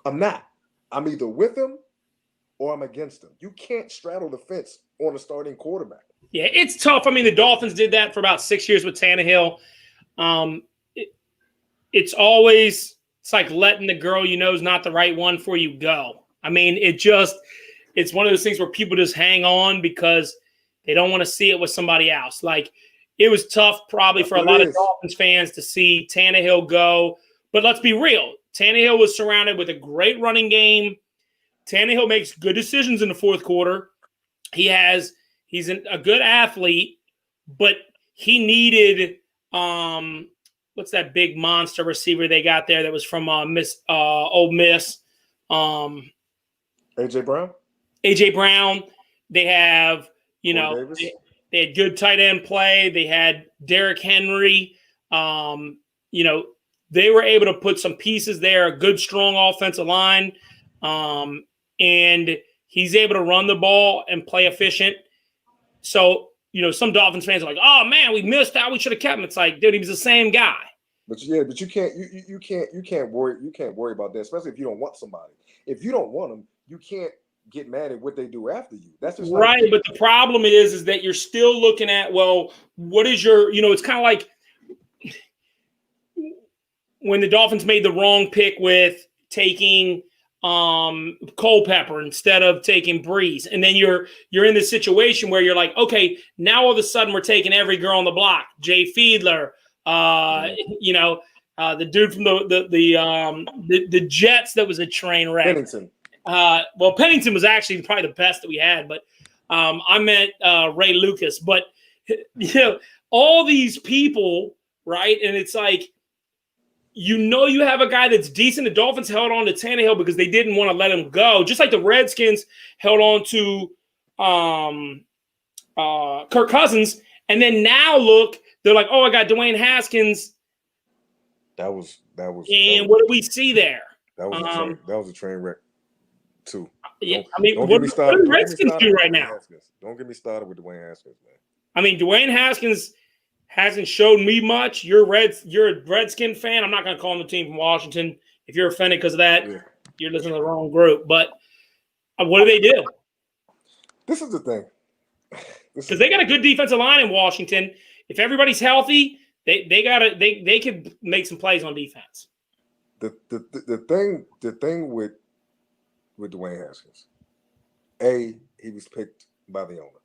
I'm not. I'm either with him or I'm against him. You can't straddle the fence on a starting quarterback. Yeah, it's tough. I mean, the Dolphins did that for about 6 years with Tannehill. It's like letting the girl you know is not the right one for you go. I mean, it's one of those things where people just hang on because they don't want to see it with somebody else. Like, it was tough probably for a lot of Dolphins fans to see Tannehill go. But let's be real. Tannehill was surrounded with a great running game. Tannehill makes good decisions in the fourth quarter. He's a good athlete, but he needed what's that big monster receiver they got there that was from Ole Miss? AJ Brown. AJ Brown. They have, they had good tight end play. They had Derrick Henry. They were able to put some pieces there, a good, strong offensive line. And he's able to run the ball and play efficient. So, some Dolphins fans are like, "Oh man, we missed out. We should have kept him." It's like, dude, he was the same guy. But you can't worry about that, especially if you don't want somebody. If you don't want them, you can't get mad at what they do after you. That's just right. But the problem is that you're still looking at, well, what is your, it's kind of like when the Dolphins made the wrong pick with taking Culpepper instead of taking Breeze, and then you're in this situation where you're like, okay, now all of a sudden we're taking every girl on the block, Jay Fiedler, the dude from the Jets that was a train wreck. Pennington. Pennington was actually probably the best that we had, but I meant Ray Lucas. But all these people, right? And it's like, you have a guy that's decent. The Dolphins held on to Tannehill because they didn't want to let him go, just like the Redskins held on to Kirk Cousins. And then now look, they're like, oh, I got Dwayne Haskins. That was. And what do we see there? That was a train wreck too. Yeah, what do the Redskins do right now? Don't get me started with Dwayne Haskins, man. I mean, Dwayne Haskins hasn't showed me much. You're a Redskin fan. I'm not going to call him the team from Washington. If you're offended because of that, you're listening to the wrong group. But what do they do? This is the thing. Because they got a good defensive line in Washington. If everybody's healthy, they could make some plays on defense. The thing with Dwayne Haskins, he was picked by the owner.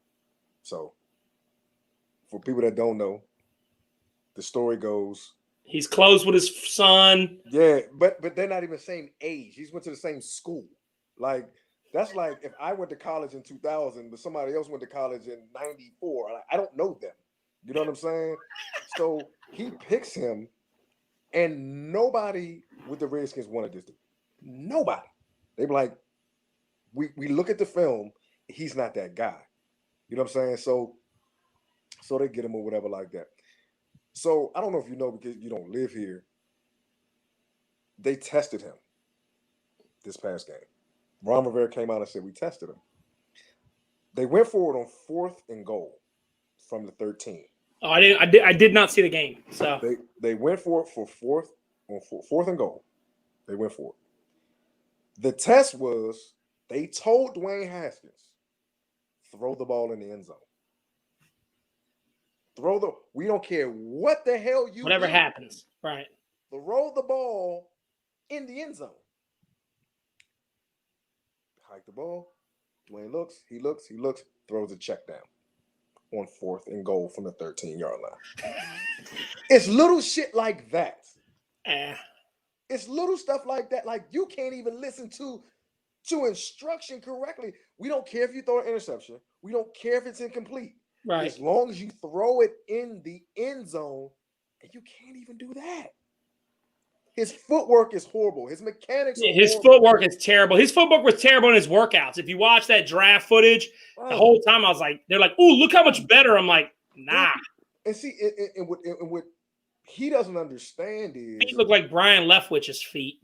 So for people that don't know, the story goes he's close with his son. Yeah, but they're not even the same age. He's went to the same school. Like, that's like if I went to college in 2000, but somebody else went to college in 94. Like, I don't know them. You know what I'm saying? So he picks him, and nobody with the Redskins wanted this. Nobody. They were like, we look at the film, he's not that guy. You know what I'm saying? So they get him or whatever like that. So I don't know if you know, because you don't live here, they tested him this past game. Ron Rivera came out and said, we tested him. They went forward on 4th and goal from the 13. Oh, I did not see the game. So they went for it for 4th and goal. They went for it. The test was, they told Dwayne Haskins, throw the ball in the end zone. We don't care what the hell you whatever do. Happens, right? Throw the ball in the end zone. Hike the ball. Dwayne looks, he looks, throws a check down on 4th and goal from the 13-yard line. It's little shit like that. It's little stuff like that. Like, you can't even listen to instruction correctly. We don't care if you throw an interception. We don't care if it's incomplete. Right. As long as you throw it in the end zone, and you can't even do that. His footwork is horrible. His mechanics are His horrible. footwork is terrible. His footwork was terrible in his workouts. If you watch that draft footage, the whole time I was like, they're like, "Ooh, look how much better." I'm like, nah. And see, and what he doesn't understand is Feet look like Brian Leftwich's feet.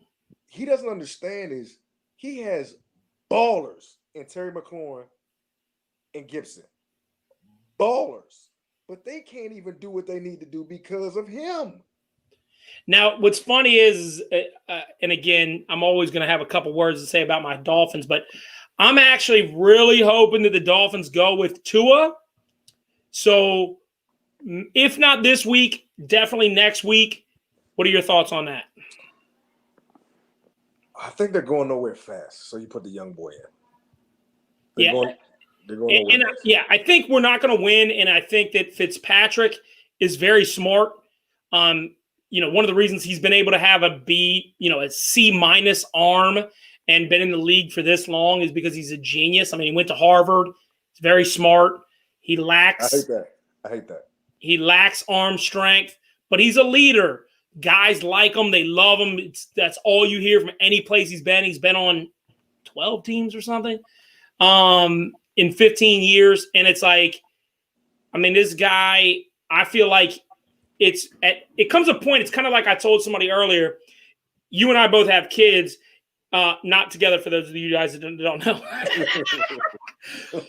He doesn't understand is he has ballers in Terry McLaurin and Gibson. Ballers. But they can't even do what they need to do because of him. Now, what's funny is, and again, I'm always going to have a couple words to say about my Dolphins, but I'm actually really hoping that the Dolphins go with Tua. So, if not this week, definitely next week. What are your thoughts on that? I think they're going nowhere fast. So you put the young boy in. They're going nowhere fast. Yeah, I think we're not going to win, and I think that Fitzpatrick is very smart. One of the reasons he's been able to have a C- arm and been in the league for this long is because he's a genius. I mean, he went to Harvard. He's very smart. He lacks. I hate that. He lacks arm strength, but he's a leader. Guys like him. They love him. That's all you hear from any place he's been. He's been on 12 teams or something in 15 years. And it's like, I mean, this guy, I feel like it comes a point. It's kind of like I told somebody earlier, you and I both have kids, not together for those of you guys that don't know.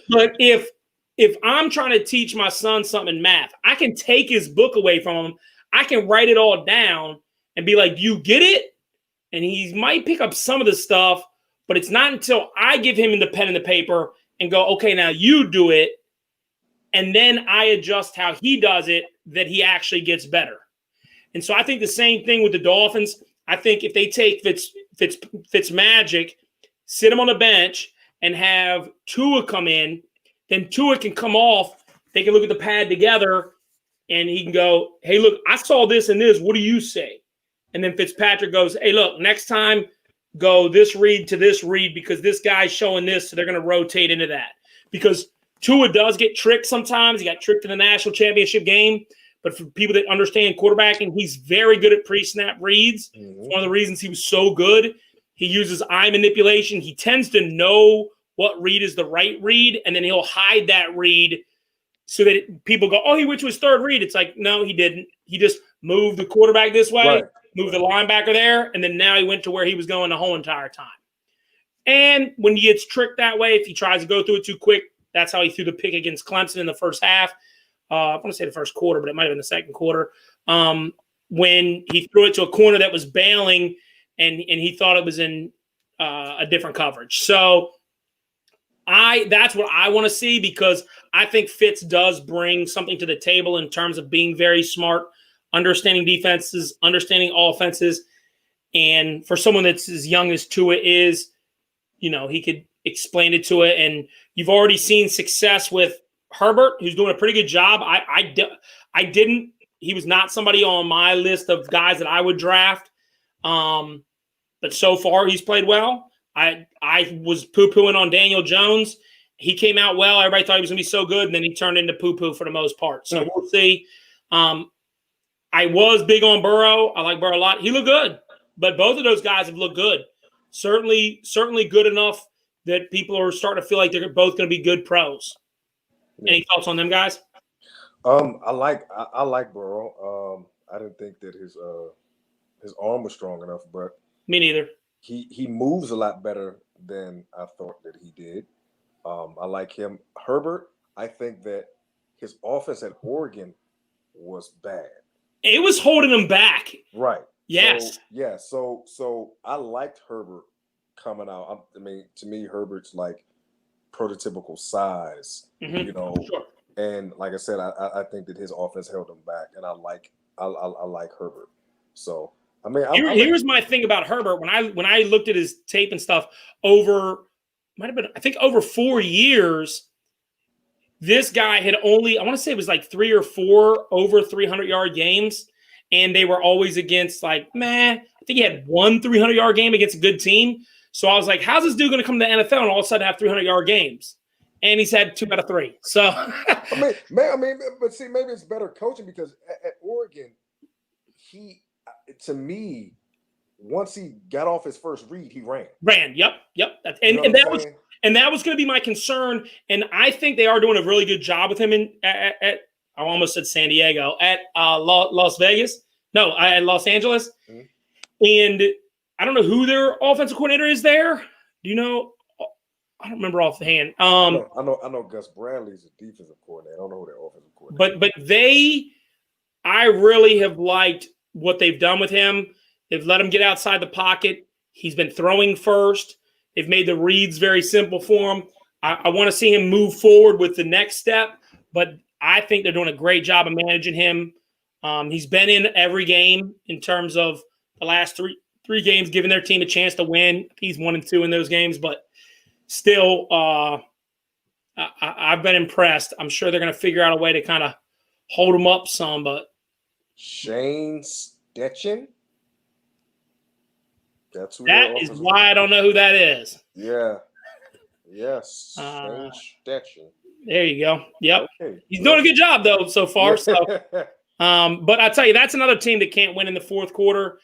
But if I'm trying to teach my son something in math, I can take his book away from him. I can write it all down and be like, you get it? And he might pick up some of the stuff, but it's not until I give him the pen and the paper and go, okay, now you do it. And then I adjust how he does it that he actually gets better. And so I think the same thing with the Dolphins. I think if they take Fitzmagic, sit him on the bench, and have Tua come in, then Tua can come off. They can look at the pad together, and he can go, hey, look, I saw this and this. What do you say? And then Fitzpatrick goes, hey, look, next time go this read to this read because this guy's showing this, so they're going to rotate into that. Because Tua does get tricked sometimes. He got tricked in the national championship game. But for people that understand quarterbacking, he's very good at pre-snap reads. Mm-hmm. It's one of the reasons he was so good. He uses eye manipulation. He tends to know what read is the right read, and then he'll hide that read so that people go, oh, he went to his third read. It's like, no, he didn't. He just moved the quarterback this way, moved the linebacker there, and then now he went to where he was going the whole entire time. And when he gets tricked that way, if he tries to go through it too quick, that's how he threw the pick against Clemson in the first half. I want to say the first quarter, but it might have been the second quarter. When he threw it to a corner that was bailing and he thought it was in a different coverage. So that's what I want to see, because I think Fitz does bring something to the table in terms of being very smart, understanding defenses, understanding offenses. And for someone that's as young as Tua is, he could explain it to it. And you've already seen success with Herbert, who's doing a pretty good job. He was not somebody on my list of guys that I would draft. But so far he's played well. I was poo-pooing on Daniel Jones. He came out well. Everybody thought he was going to be so good, and then he turned into poo-poo for the most part. So we'll see. I was big on Burrow. I like Burrow a lot. He looked good, but both of those guys have looked good. Certainly good enough that people are starting to feel like they're both going to be good pros. Any thoughts on them guys? I like Burrow. I didn't think that his arm was strong enough, but me neither. He moves a lot better than I thought that he did. I like him. Herbert, I think that his offense at Oregon was bad. It was holding him back. Right. Yes. So I liked Herbert coming out. I mean, to me, Herbert's like prototypical size, Sure. And like I said, I think that his offense held him back, and I like Herbert. So I mean, here's my thing about Herbert. When I looked at his tape and stuff over 4 years, this guy had only, I want to say it was like 3 or 4 over 300-yard games, and they were always against I think he had 1 300-yard game against a good team. So I was like, how's this dude going to come to the NFL and all of a sudden have 300-yard games? And he's had 2 out of 3. So I mean, but see, maybe it's better coaching, because at Oregon, to me, once he got off his first read, he ran. Yep. You know And what that I'm was saying? and that was going to be my concern. And I think they are doing a really good job with him at I almost said San Diego, at Las Vegas. No, at Los Angeles. Mhm. And I don't know who their offensive coordinator is there. Do you know? I don't remember offhand. I know Gus Bradley's a defensive coordinator. I don't know who their offensive coordinator. But I really have liked what they've done with him. They've let him get outside the pocket. He's been throwing first. They've made the reads very simple for him. I want to see him move forward with the next step, but I think they're doing a great job of managing him. He's been in every game in terms of the last three games, giving their team a chance to win. He's 1-2 in those games, but still, I've been impressed. I'm sure they're going to figure out a way to kind of hold him up some, but Shane Stetchen? That's who that is why I don't know who that is. Yeah. Yes. Shane Stetchen. There you go. Yep. Okay. He's doing a good job, though, so far. So, but I tell you, that's another team that can't win in the fourth quarter.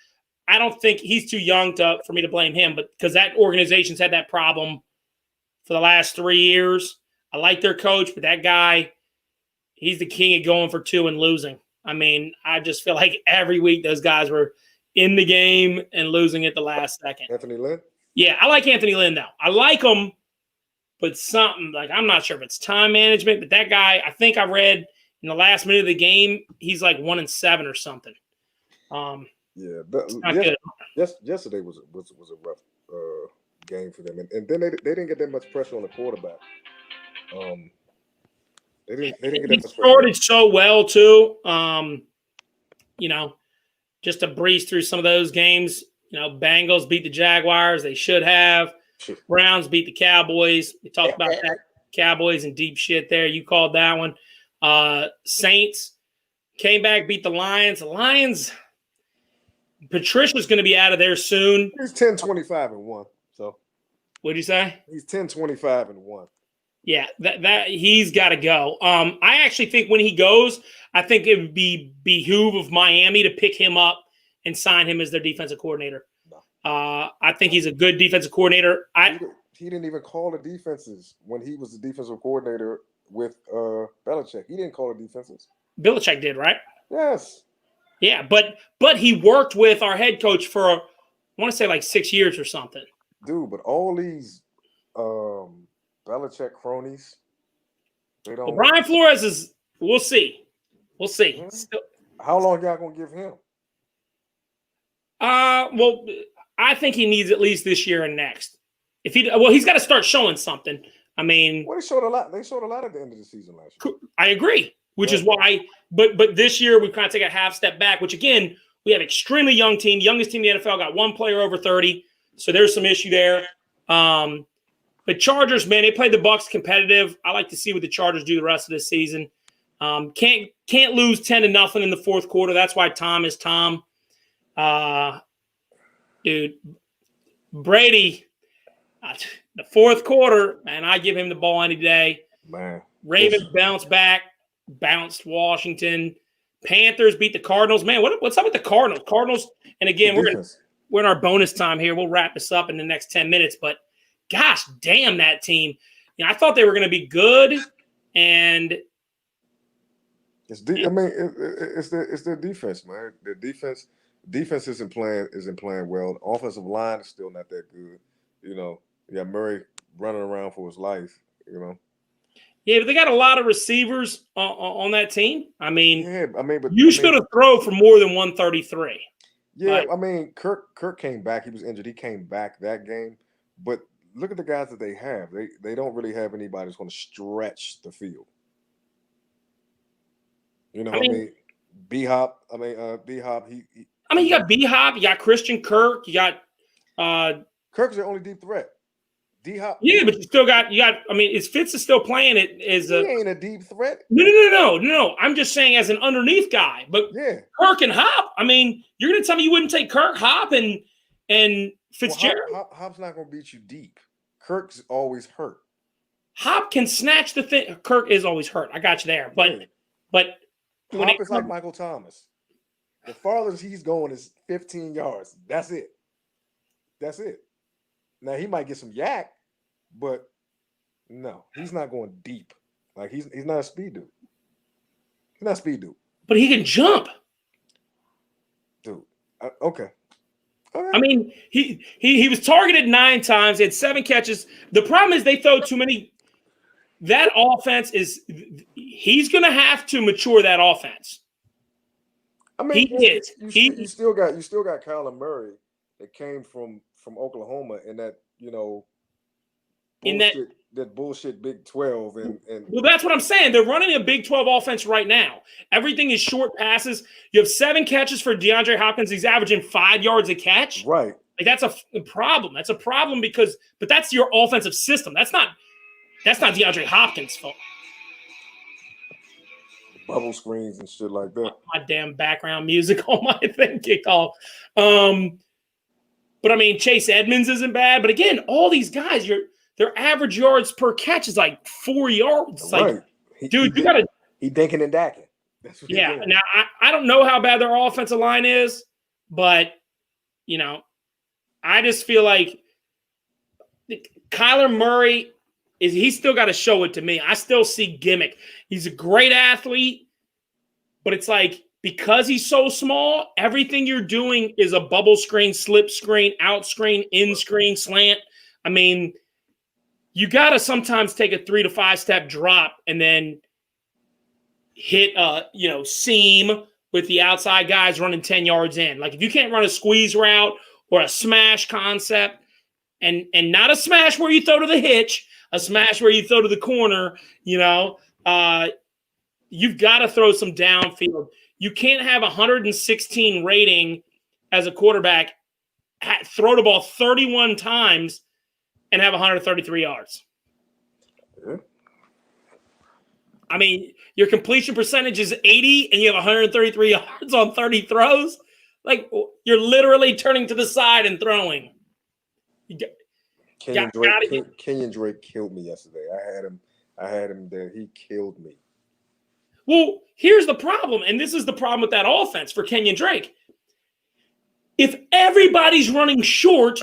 I don't think he's too young for me to blame him, but because that organization's had that problem for the last 3 years. I like their coach, but that guy, he's the king of going for 2 and losing. I mean, I just feel like every week those guys were in the game and losing at the last second. Anthony Lynn? Yeah, I like Anthony Lynn, though. I like him, but something, like, I'm not sure if it's time management, but that guy, I think I read in the last minute of the game, he's like 1-7 or something. Yeah, yesterday was a rough game for them, and then they didn't get that much pressure on the quarterback. They didn't get that much pressure. Started so well too. Just to breeze through some of those games. Bengals beat the Jaguars. They should have. Browns beat the Cowboys. We talked about that. Cowboys in deep shit there. You called that one. Saints came back, beat the Lions. The Lions. Patricia's going to be out of there soon. He's 10-25-1. So what'd you say? He's 10-25-1. Yeah, that he's got to go. I actually think when he goes, I think it would be behoove of Miami to pick him up and sign him as their defensive coordinator. No. I think he's a good defensive coordinator. He didn't even call the defenses when he was the defensive coordinator with Belichick. He didn't call the defenses. Belichick did, right? Yes. Yeah, but he worked with our head coach for, I want to say, like 6 years or something. Dude, but all these Belichick cronies, they don't. Well, Brian Flores is. We'll see. Mm-hmm. How long y'all gonna give him? Well, I think he needs at least this year and next. He's got to start showing something. I mean, they showed a lot. They showed a lot at the end of the season last year. I agree, which is why. But this year we kind of take a half step back. Which again, we have extremely young team, youngest team in the NFL. Got one player over 30, so there's some issue there. But Chargers, man, they played the Bucs competitive. I like to see what the Chargers do the rest of this season. Can't lose 10-0 in the fourth quarter. That's why Tom is Tom. Dude, Brady, the fourth quarter, man, I give him the ball any day. Man, Ravens bounced Washington. Panthers beat the Cardinals. Man, what's up with the Cardinals? Cardinals, and again, we're in our bonus time here. We'll wrap this up in the next 10 minutes, but gosh, damn that team. I thought they were going to be good, and it's their defense, man. Their defense isn't playing well. The offensive line is still not that good. You got Murray running around for his life. Yeah, but they got a lot of receivers on that team. I mean, but you should have thrown for more than 133. Yeah, Kirk came back. He was injured. He came back that game, but look at the guys that they have. They don't really have anybody that's going to stretch the field. B-Hop. B-Hop. You got B-Hop. You got Christian Kirk. You got Kirk's their only deep threat. D-Hop. Yeah, but is Fitz is still playing it as he ain't a deep threat. No. I'm just saying as an underneath guy. But yeah, Kirk and Hop. You're going to tell me you wouldn't take Kirk, Hop, and Fitzgerald? Well, Hop's not going to beat you deep. Kirk's always hurt. Hop can snatch the thing. Kirk is always hurt. I got you there. But Hop is like Michael Thomas. The farthest he's going is 15 yards. That's it. That's it. Now he might get some yak, but no, he's not going deep. Like he's not a speed dude. He's not a speed dude. But he can jump. Dude. Okay. All right. I mean, he was targeted 9 times. He had 7 catches. The problem is they throw too many. That offense is – he's going to have to mature that offense. I mean, he is. You still got Kyler Murray that came from Oklahoma in that, that bullshit Big 12 and well, that's what I'm saying. They're running a Big 12 offense right now. Everything is short passes. You have 7 catches for DeAndre Hopkins. He's averaging 5 yards a catch. Right. Like that's a problem. That's a problem but that's your offensive system. That's not DeAndre Hopkins' fault. Bubble screens and shit like that. My damn background music on my thing kick off. But I mean, Chase Edmonds isn't bad. But again, all these guys, their average yards per catch is like 4 yards. Right. Like, dude, you gotta. He dinking and dacking. That's what yeah. Now I don't know how bad their offensive line is, but I just feel like Kyler Murray he's still got to show it to me. I still see gimmick. He's a great athlete, but it's like because he's so small, everything you're doing is a bubble screen, slip screen, out screen, in screen, slant. I mean, you got to sometimes take a 3 to 5 step drop and then hit a seam with the outside guys running 10 yards in. Like if you can't run a squeeze route or a smash concept and not a smash where you throw to the hitch, a smash where you throw to the corner, you've got to throw some downfield. You can't have 116 rating as a quarterback, throw the ball 31 times and have 133 yards. Yeah. I mean, your completion percentage is 80 and you have 133 yards on 30 throws. Like you're literally turning to the side and throwing. Kenyon Drake killed me yesterday. I had him there. He killed me. Well, here's the problem, and this is the problem with that offense for Kenyon Drake. If everybody's running short,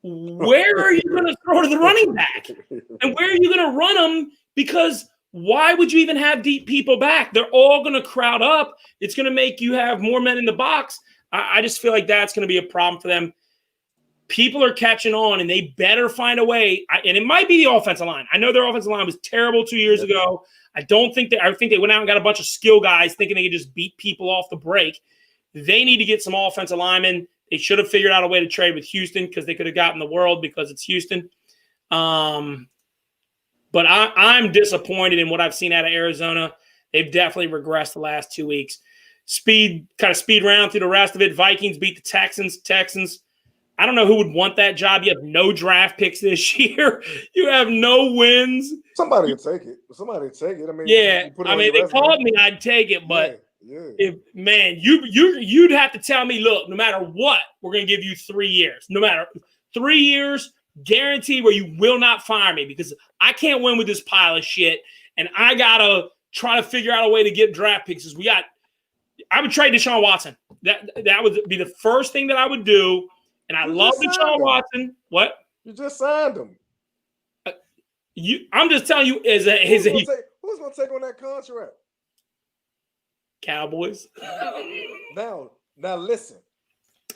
where are you going to throw to the running back? And where are you going to run them? Because why would you even have deep people back? They're all going to crowd up. It's going to make you have more men in the box. I just feel like that's going to be a problem for them. People are catching on, and they better find a way. And it might be the offensive line. I know their offensive line was terrible 2 years ago. I think they went out and got a bunch of skill guys thinking they could just beat people off the break. They need to get some offensive linemen. They should have figured out a way to trade with Houston because they could have gotten the world because it's Houston. But I'm disappointed in what I've seen out of Arizona. They've definitely regressed the last 2 weeks. Speed round through the rest of it. Vikings beat the Texans. I don't know who would want that job. You have no draft picks this year. You have no wins. Somebody would take it. I mean, yeah. They called me. I'd take it, but you'd have to tell me, look, no matter what, we're going to give you 3 years. No matter 3 years, guarantee where you will not fire me because I can't win with this pile of shit, and I gotta try to figure out a way to get draft picks. I would trade Deshaun Watson. That would be the first thing that I would do. And I love Deshaun Watson. What? You just signed him. I'm just telling you, who's going to take on that contract? Cowboys. Now listen.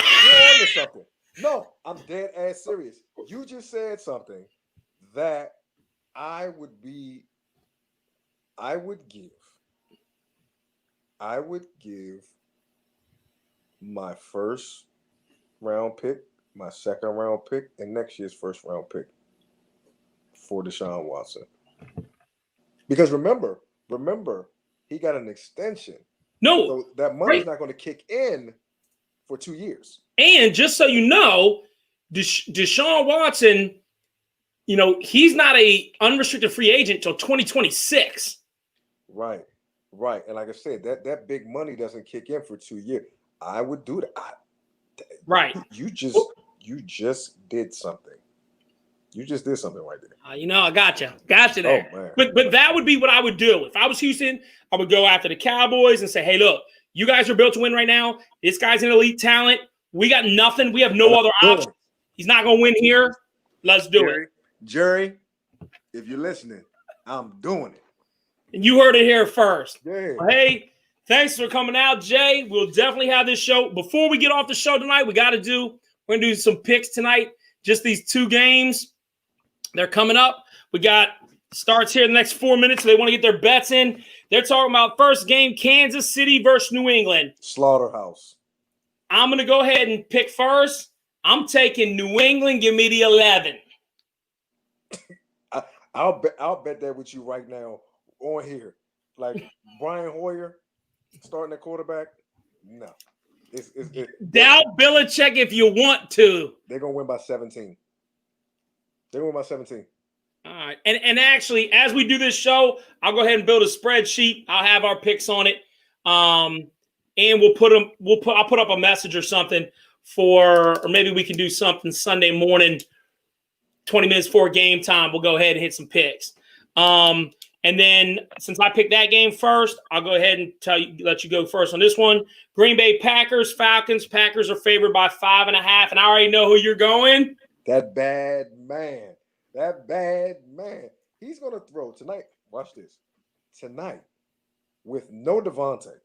You're on to something. No, I'm dead ass serious. You just said something that I would give my first round pick, my second round pick, and next year's first round pick for Deshaun Watson. Because remember, he got an extension. No, so that money's not going to kick in for 2 years. And just so you know, Deshaun Watson, he's not a unrestricted free agent until 2026. Right. And like I said, that big money doesn't kick in for 2 years. I would do that. Right. You just did something. You just did something right there. I got you there. Oh, man. But that would be what I would do. If I was Houston, I would go after the Cowboys and say, hey, look, you guys are built to win right now. This guy's an elite talent. We got nothing. We have no other option. He's not going to win here. Let's do it. Jerry, if you're listening, I'm doing it. And you heard it here first. Yeah. Well, hey, thanks for coming out, Jay. We'll definitely have this show. Before we get off the show tonight, we're going to do some picks tonight. Just these 2 games. They're coming up. We got starts here in the next 4 minutes. So they want to get their bets in. They're talking about first game, Kansas City versus New England. Slaughterhouse. I'm going to go ahead and pick first. I'm taking New England. Give me the 11. I'll bet that with you right now on here. Like Brian Hoyer starting at quarterback. No. Doubt Belichick if you want to. They're going to win by 17. They're going to win by 17. All right. And actually, as we do this show, I'll go ahead and build a spreadsheet. I'll have our picks on it. And I'll put up a message or something or maybe we can do something Sunday morning, 20 minutes before game time. We'll go ahead and hit some picks. And then since I picked that game first, I'll go ahead and let you go first on this one. Green Bay Packers, Falcons. Packers are favored by 5.5, and I already know who you're going. That bad man. He's going to throw tonight. Watch this. Tonight, with no Devontae,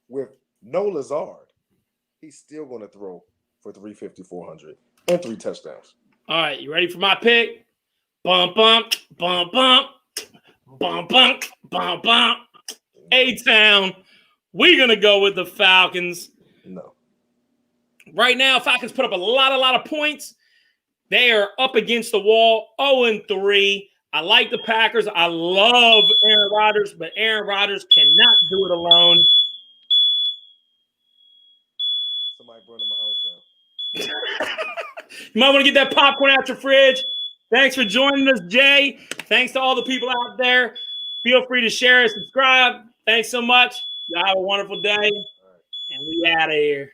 with no Lazard, he's still going to throw for 350, 400, and 3 touchdowns. All right, you ready for my pick? Bump, bump, bump, bump. Bump, bump, bump, bump. A-Town. We're going to go with the Falcons. No. Right now, Falcons put up a lot of points. They are up against the wall, 0-3. I like the Packers. I love Aaron Rodgers, but Aaron Rodgers cannot do it alone. Somebody burning my house down. You might want to get that popcorn out your fridge. Thanks for joining us, Jay. Thanks to all the people out there. Feel free to share and subscribe. Thanks so much. Y'all have a wonderful day. And we out of here.